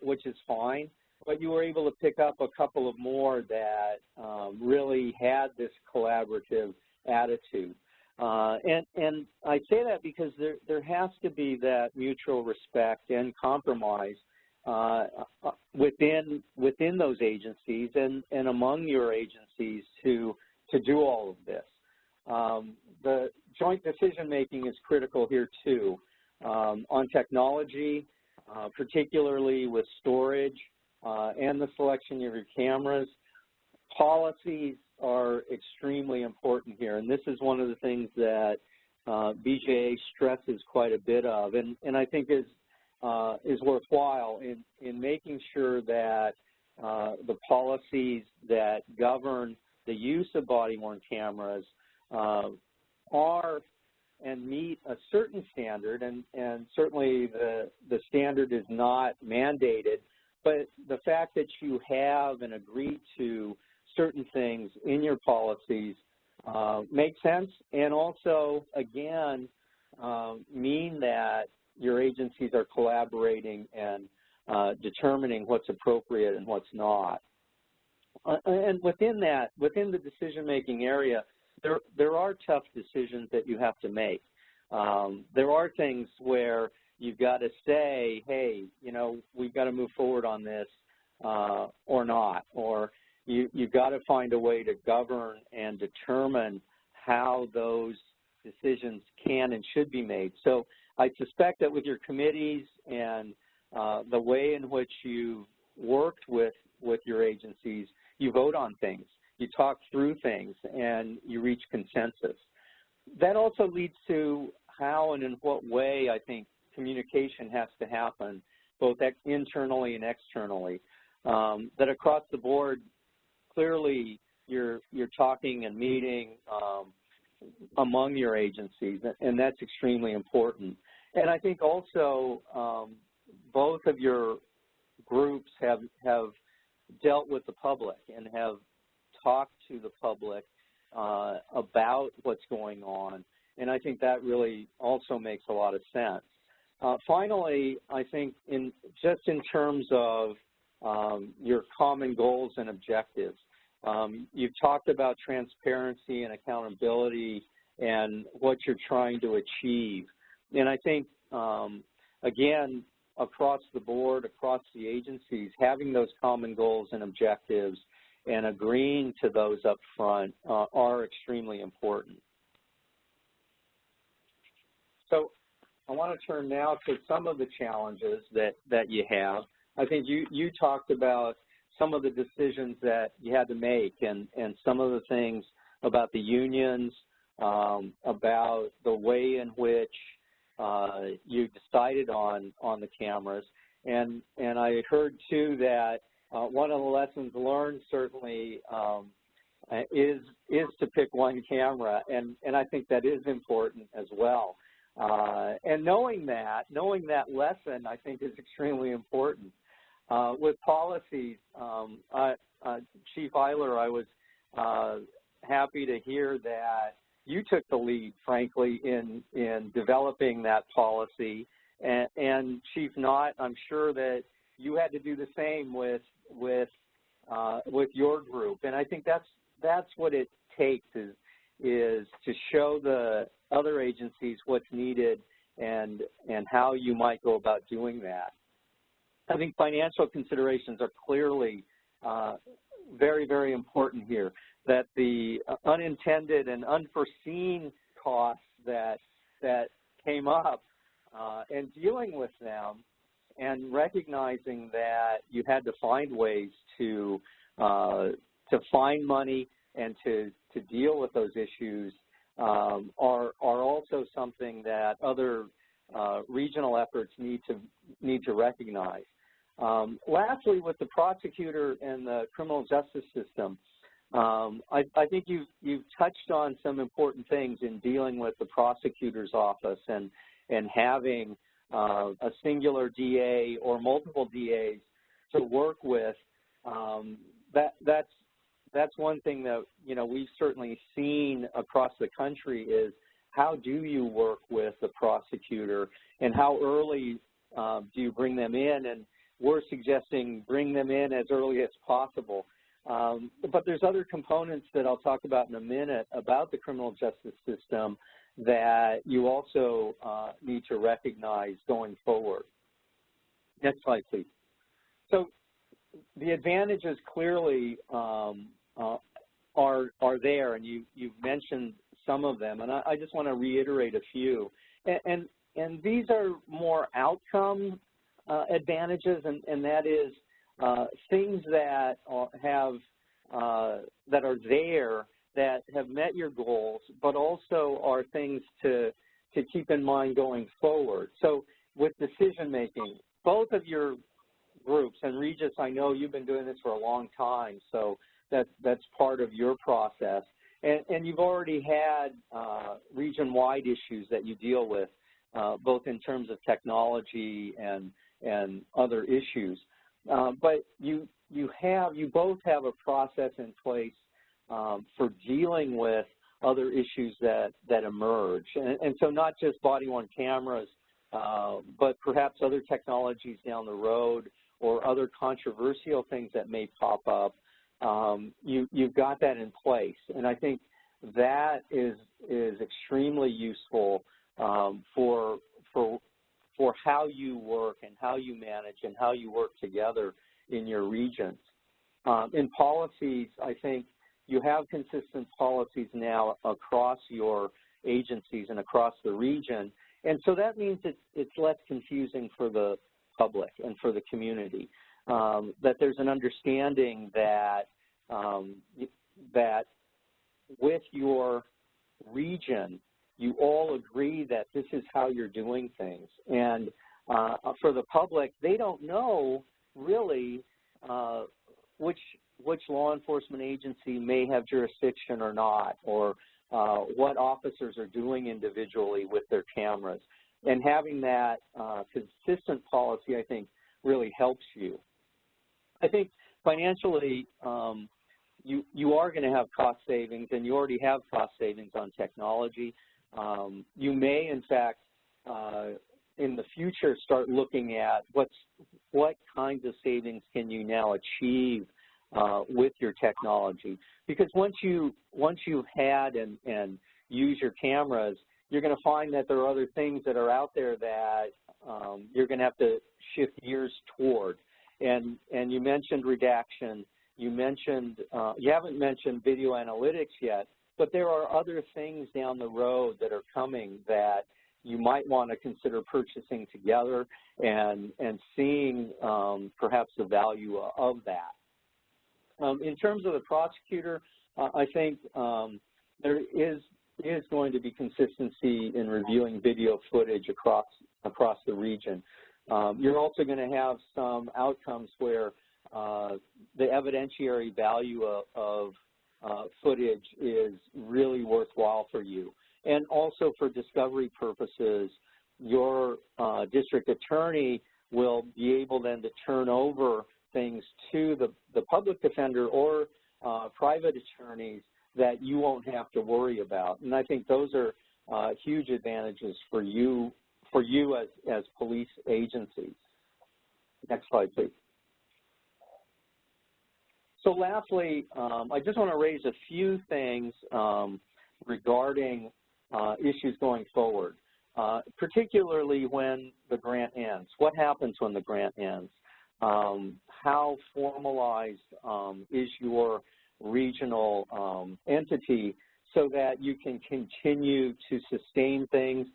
which is fine, but you were able to pick up a couple of more that really had this collaborative attitude. And I say that because there has to be that mutual respect and compromise within those agencies and among your agencies to do all of this. The joint decision-making is critical here, too. On technology, particularly with storage and the selection of your cameras, policies are extremely important here. And this is one of the things that BJA stresses quite a bit of, and I think is worthwhile in making sure that the policies that govern the use of body-worn cameras are and meet a certain standard, and certainly the standard is not mandated, but the fact that you have and agree to certain things in your policies makes sense, and also, again, mean that your agencies are collaborating and determining what's appropriate and what's not. And within the decision-making area, there are tough decisions that you have to make. There are things where you've got to say, hey, we've got to move forward on this or not, or you've got to find a way to govern and determine how those decisions can and should be made. So I suspect that with your committees and the way in which you've worked with your agencies, you vote on things, you talk through things, and you reach consensus. That also leads to how and in what way I think communication has to happen, both internally and externally. That across the board, clearly you're talking and meeting among your agencies, and that's extremely important. And I think also both of your groups have dealt with the public and have talked to the public about what's going on, and I think that really also makes a lot of sense. Finally, I think just in terms of your common goals and objectives, you've talked about transparency and accountability and what you're trying to achieve. And I think, again, across the board, across the agencies, having those common goals and objectives and agreeing to those up front are extremely important. So I want to turn now to some of the challenges that you have. I think you talked about some of the decisions that you had to make and some of the things about the unions, about the way in which you decided on the cameras. And I heard, too, that one of the lessons learned certainly is to pick one camera, and I think that is important as well. And knowing that lesson, I think, is extremely important. With policies, Chief Eiler, I was happy to hear that you took the lead, frankly, in developing that policy. And Chief Knott, I'm sure that you had to do the same with your group. And I think that's what it takes is to show the other agencies what's needed and how you might go about doing that. I think financial considerations are clearly very, very important here, that the unintended and unforeseen costs that came up and dealing with them and recognizing that you had to find ways to find money and to deal with those issues are also something that other regional efforts need to recognize. Lastly, with the prosecutor and the criminal justice system, I think you've touched on some important things in dealing with the prosecutor's office and having a singular DA or multiple DAs to work with. That's one thing that we've certainly seen across the country is how do you work with the prosecutor and how early do you bring them in? And we're suggesting bring them in as early as possible. But there's other components that I'll talk about in a minute about the criminal justice system that you also need to recognize going forward. Next slide, please. So the advantages clearly are there, and you've mentioned some of them, and I just want to reiterate a few. And these are more outcome advantages, and that is things that that are there that have met your goals, but also are things to keep in mind going forward. So with decision making, both of your groups, and Regis, I know you've been doing this for a long time, so that's part of your process. And you've already had region-wide issues that you deal with, both in terms of technology and other issues. But you both have a process in place for dealing with other issues that emerge. And so not just body-worn cameras, but perhaps other technologies down the road or other controversial things that may pop up. You've got that in place. And I think that is extremely useful for how you work and how you manage and how you work together in your regions. In policies, I think you have consistent policies now across your agencies and across the region, and so that means it's less confusing for the public and for the community, that there's an understanding that that with your region, you all agree that this is how you're doing things. And for the public, they don't know really which law enforcement agency may have jurisdiction or not, or what officers are doing individually with their cameras. And having that consistent policy, I think, really helps you. I think financially, you are going to have cost savings, and you already have cost savings on technology. You may, in fact, in the future, start looking at what kinds of savings can you now achieve with your technology. Because once you've had and use your cameras, you're going to find that there are other things that are out there that you're going to have to shift gears toward. And you mentioned redaction. You haven't mentioned video analytics yet, but there are other things down the road that are coming that you might want to consider purchasing together and seeing perhaps the value of that. In terms of the prosecutor, I think there is going to be consistency in reviewing video footage across the region. You're also going to have some outcomes where the evidentiary value of footage is really worthwhile for you. And also for discovery purposes, your district attorney will be able then to turn over things to the public defender or private attorneys that you won't have to worry about. And I think those are huge advantages for you as police agencies. Next slide, please. So lastly, I just want to raise a few things regarding issues going forward, particularly when the grant ends. What happens when the grant ends? How formalized is your regional entity so that you can continue to sustain things,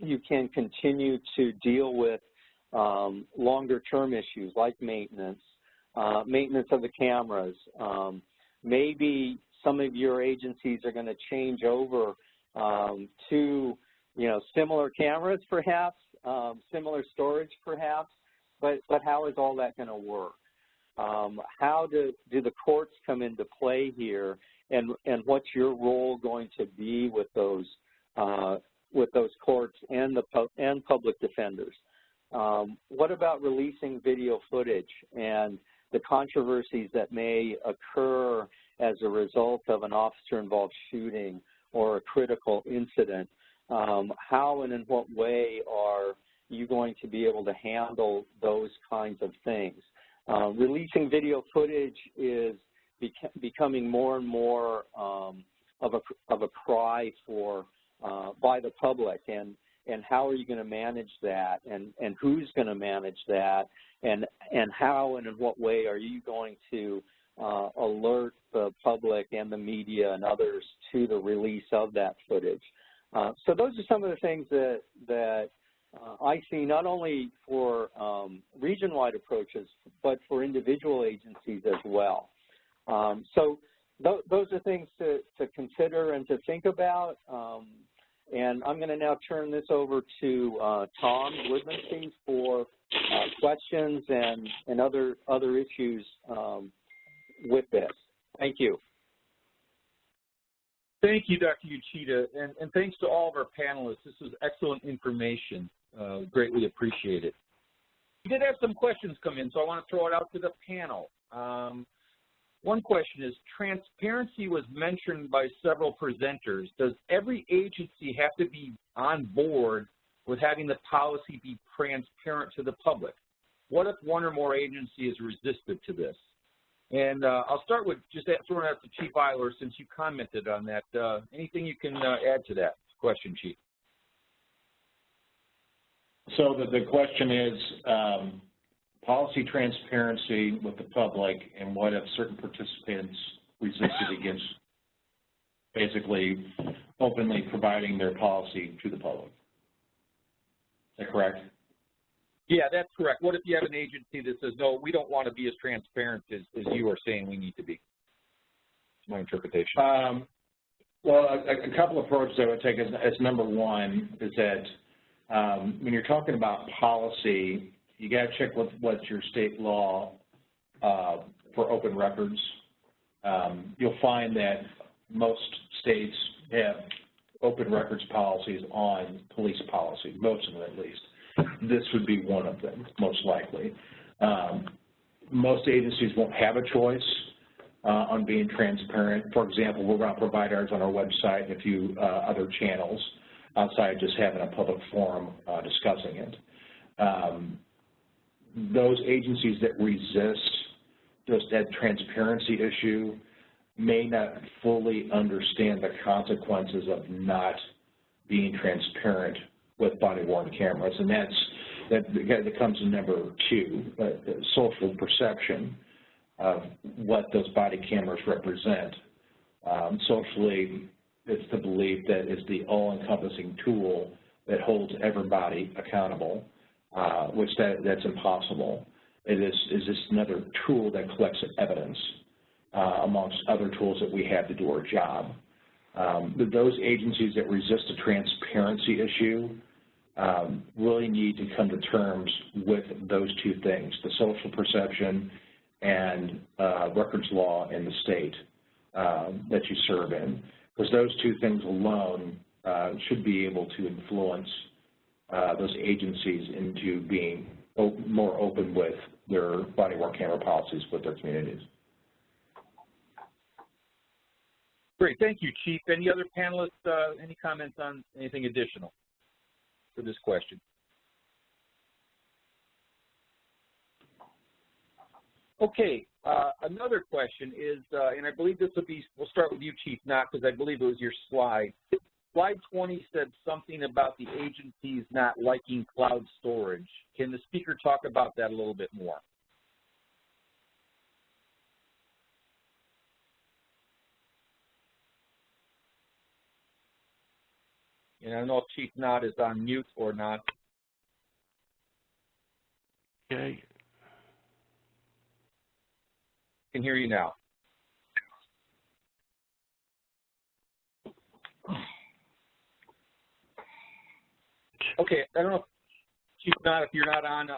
you can continue to deal with longer-term issues like maintenance of the cameras. Maybe some of your agencies are going to change over to, similar cameras perhaps, similar storage perhaps, but how is all that going to work? How do the courts come into play here, and what's your role going to be with those courts and public defenders? What about releasing video footage and the controversies that may occur as a result of an officer-involved shooting or a critical incident? How and in what way are you going to be able to handle those kinds of things? Releasing video footage is becoming more and more of a cry for by the public, and how are you going to manage that, and who's going to manage that, and how and in what way are you going to alert the public and the media and others to the release of that footage? So those are some of the things that I see not only for region-wide approaches, but for individual agencies as well. So those are things to consider and to think about. And I'm going to now turn this over to Tom Woodmansee for questions and other issues with this. Thank you. Thank you, Dr. Uchida, and thanks to all of our panelists. This was excellent information. Greatly appreciate it. We did have some questions come in, so I want to throw it out to the panel. One question is, transparency was mentioned by several presenters. Does every agency have to be on board with having the policy be transparent to the public? What if one or more agencies is resistant to this? And I'll start with just throwing out to Chief Eiler, since you commented on that. Anything you can add to that question, Chief? So the question is policy transparency with the public, and what if certain participants resisted against basically openly providing their policy to the public? Is that correct? Yeah, that's correct. What if you have an agency that says, no, we don't want to be as transparent as you are saying we need to be? That's my interpretation. Well, a couple of approaches I would take as number one is that when you're talking about policy, you got to check what your state law for open records. You'll find that most states have open records policies on police policy, most of them at least. This would be one of them, most likely. Most agencies won't have a choice on being transparent. For example, we're going to provide ours on our website and a few other channels outside of just having a public forum discussing it. Those agencies that resist just that transparency issue may not fully understand the consequences of not being transparent with body-worn cameras, and that comes in number two, social perception of what those body cameras represent. Socially, it's the belief that it's the all-encompassing tool that holds everybody accountable, which that's impossible. It is just another tool that collects evidence amongst other tools that we have to do our job. Those agencies that resist the transparency issue really need to come to terms with those two things, the social perception and records law in the state that you serve in, because those two things alone should be able to influence those agencies into being more open with their body-worn camera policies with their communities. Great, thank you, Chief. Any other panelists, any comments on anything additional for this question? Okay, another question is, and I believe this will be, we'll start with you, Chief, not because I believe it was your slide. Slide 20 said something about the agencies not liking cloud storage. Can the speaker talk about that a little bit more? And I don't know if Chief Knott is on mute or not. Okay. I can hear you now. Okay, I don't know, Chief Knott, if you're not on,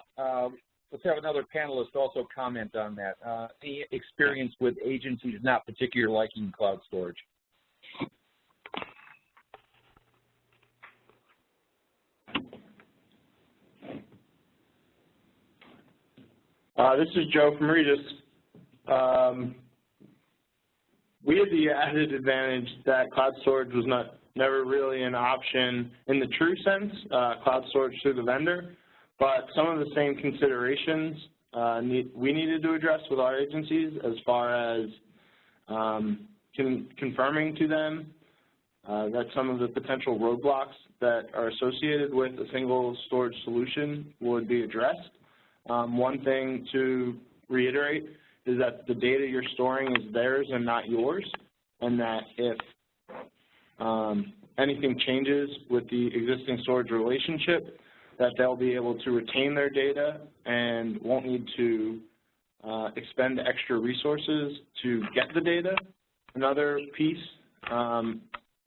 let's have another panelist also comment on that. Any experience with agencies not particularly liking cloud storage? This is Joe from Regis. We had the added advantage that cloud storage was never really an option in the true sense, cloud storage through the vendor, but some of the same considerations we needed to address with our agencies as far as confirming to them that some of the potential roadblocks that are associated with a single storage solution would be addressed. One thing to reiterate is that the data you're storing is theirs and not yours, and that if anything changes with the existing storage relationship, that they'll be able to retain their data and won't need to expend extra resources to get the data. Another piece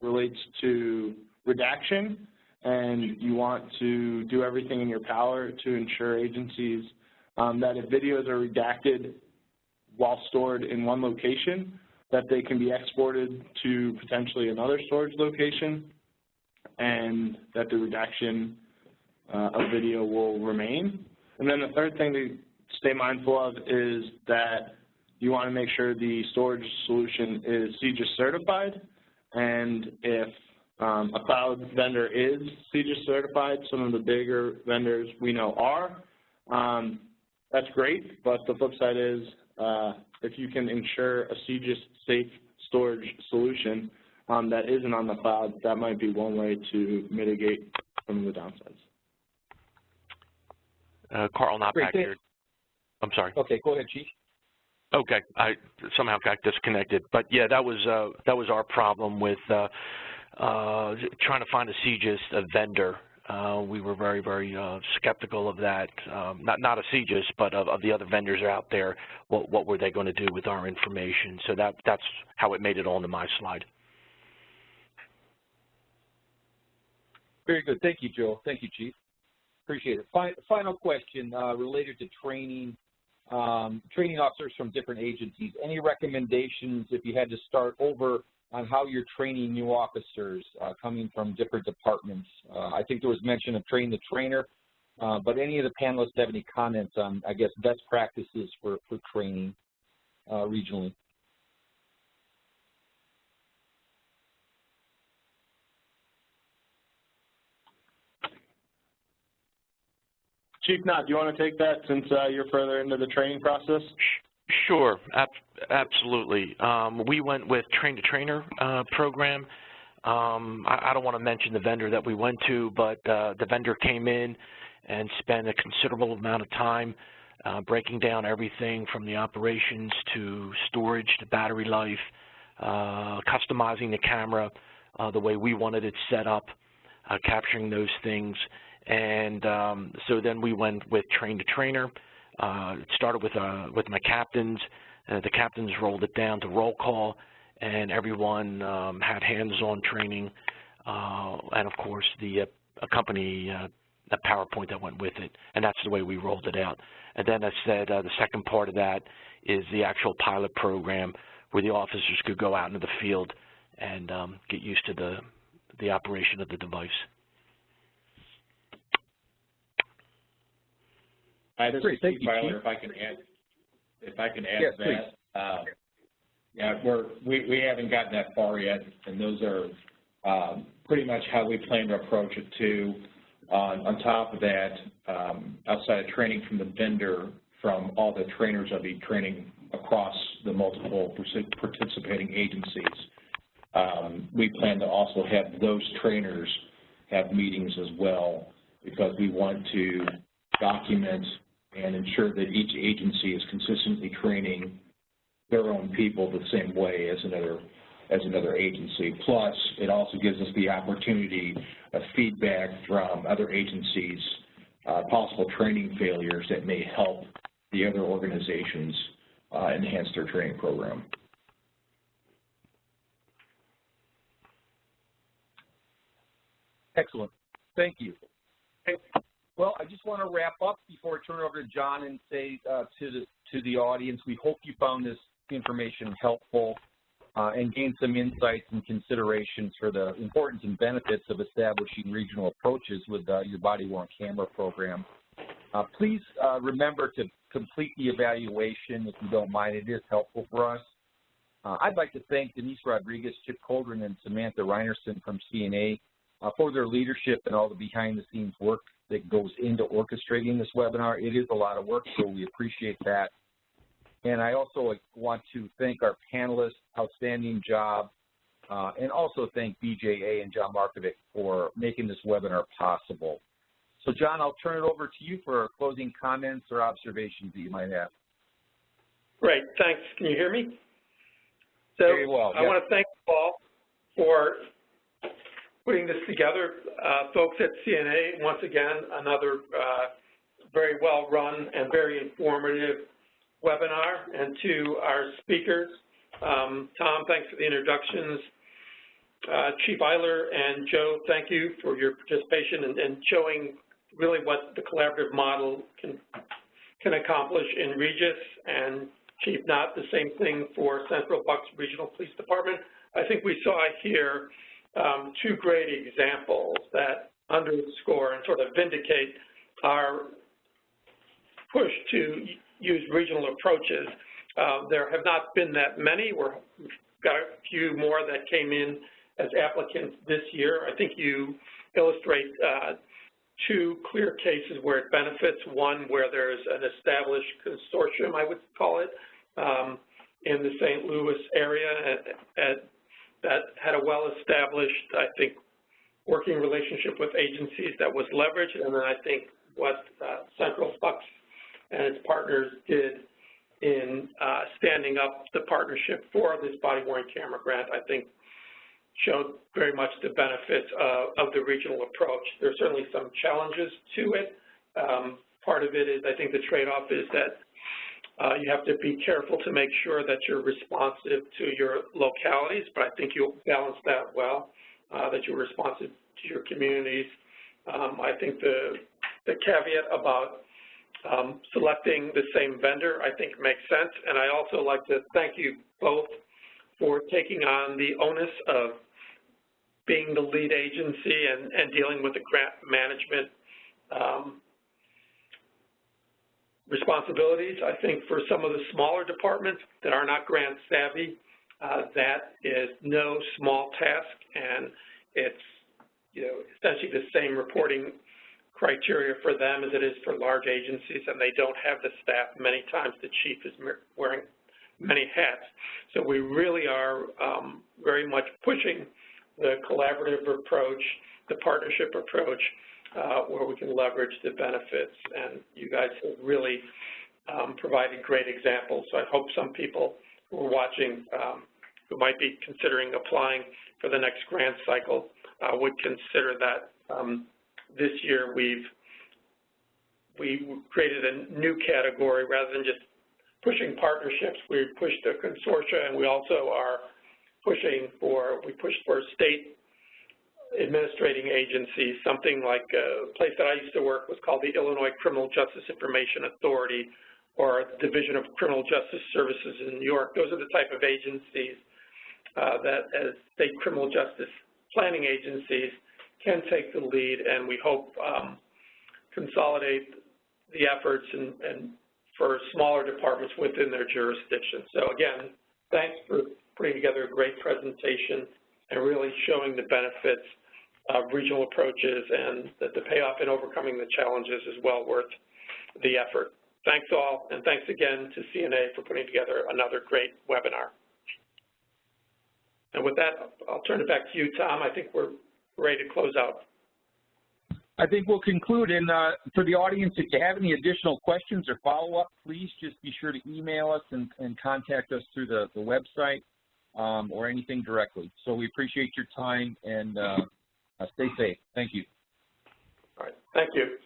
relates to redaction, and you want to do everything in your power to ensure agencies that if videos are redacted while stored in one location, that they can be exported to potentially another storage location, and that the redaction of video will remain. And then the third thing to stay mindful of is that you want to make sure the storage solution is CJIS certified, and if a cloud vendor is CJIS certified, some of the bigger vendors we know are, that's great, but the flip side is if you can ensure a CJIS safe storage solution that isn't on the cloud, that might be one way to mitigate some of the downsides. Carl, not back here. I'm sorry. Okay, go ahead, Chief. Okay, I somehow got disconnected, but yeah, that was our problem with trying to find a CJIS vendor. We were very, very skeptical of that. Not a CJIS, but of the other vendors out there. What were they going to do with our information? So that's how it made it onto my slide. Very good. Thank you, Joe. Thank you, Chief. Appreciate it. Final question related to training training officers from different agencies. Any recommendations if you had to start over on how you're training new officers coming from different departments? I think there was mention of train the trainer, but any of the panelists have any comments on, I guess, best practices for training regionally? Chief Knott, do you want to take that since you're further into the training process? Sure, absolutely. We went with train-to-trainer program. I don't want to mention the vendor that we went to, but the vendor came in and spent a considerable amount of time breaking down everything from the operations to storage to battery life, customizing the camera the way we wanted it set up, capturing those things. And so then we went with train-to-trainer. It started with my captains. The captains rolled it down to roll call, and everyone had hands-on training, and of course the company the PowerPoint that went with it, and that's the way we rolled it out. And then I said the second part of that is the actual pilot program where the officers could go out into the field and get used to the operation of the device. Great, thank you, Chief. If I can add yes, to that. Yeah, we haven't gotten that far yet, and those are pretty much how we plan to approach it too. On top of that, outside of training from the vendor, from all the trainers I'll be training across the multiple participating agencies, we plan to also have those trainers have meetings as well, because we want to document and ensure that each agency is consistently training their own people the same way as another agency. Plus, it also gives us the opportunity of feedback from other agencies, possible training failures that may help the other organizations enhance their training program. Excellent. Thank you. Well, I just want to wrap up before I turn it over to John and say to the audience, we hope you found this information helpful and gained some insights and considerations for the importance and benefits of establishing regional approaches with your body-worn camera program. Please remember to complete the evaluation if you don't mind. It is helpful for us. I'd like to thank Denise Rodriguez, Chip Coldren, and Samantha Reinerson from CNA for their leadership and all the behind-the-scenes work that goes into orchestrating this webinar. It is a lot of work, so we appreciate that. And I also want to thank our panelists, outstanding job, and also thank BJA and John Markovic for making this webinar possible. So, John, I'll turn it over to you for closing comments or observations that you might have. Great, thanks. Can you hear me? So very well. I want to thank you all for putting this together. Folks at CNA, once again, another very well run and very informative webinar. And to our speakers, Tom, thanks for the introductions. Chief Eiler and Joe, thank you for your participation and showing really what the collaborative model can accomplish in Regis. And Chief Knott, the same thing for Central Bucks Regional Police Department. I think we saw here two great examples that underscore and sort of vindicate our push to use regional approaches. There have not been that many. We've got a few more that came in as applicants this year. I think you illustrate two clear cases where it benefits. One where there's an established consortium, I would call it, in the St. Louis area that had a well-established, I think, working relationship with agencies that was leveraged. And then I think what Central Bucks and its partners did in standing up the partnership for this body-worn camera grant, I think, showed very much the benefits of the regional approach. There's certainly some challenges to it. Part of it is, I think the trade-off is that you have to be careful to make sure that you're responsive to your localities, but I think you'll balance that well, that you're responsive to your communities. I think the caveat about selecting the same vendor, I think makes sense. And I also like to thank you both for taking on the onus of being the lead agency and dealing with the grant management responsibilities. I think for some of the smaller departments that are not grant savvy, that is no small task, and it's essentially the same reporting criteria for them as it is for large agencies, and they don't have the staff. Many times the chief is wearing many hats. So we really are very much pushing the collaborative approach, the partnership approach, where we can leverage the benefits. And you guys have really provided great examples. So I hope some people who are watching who might be considering applying for the next grant cycle would consider that. This year we created a new category rather than just pushing partnerships. We pushed a consortia, and we also are pushing for, state administrating agencies. Something like a place that I used to work was called the Illinois Criminal Justice Information Authority, or Division of Criminal Justice Services in New York. Those are the type of agencies that, as state criminal justice planning agencies, can take the lead, and we hope consolidate the efforts and for smaller departments within their jurisdiction. So again, thanks for putting together a great presentation and really showing the benefits of regional approaches, and that the payoff in overcoming the challenges is well worth the effort. Thanks all, and thanks again to CNA for putting together another great webinar. And with that, I'll turn it back to you, Tom. I think we're ready to close out. I think we'll conclude. And for the audience, if you have any additional questions or follow-up, please just be sure to email us and contact us through the website or anything directly. So we appreciate your time, and stay safe. Thank you. All right. Thank you.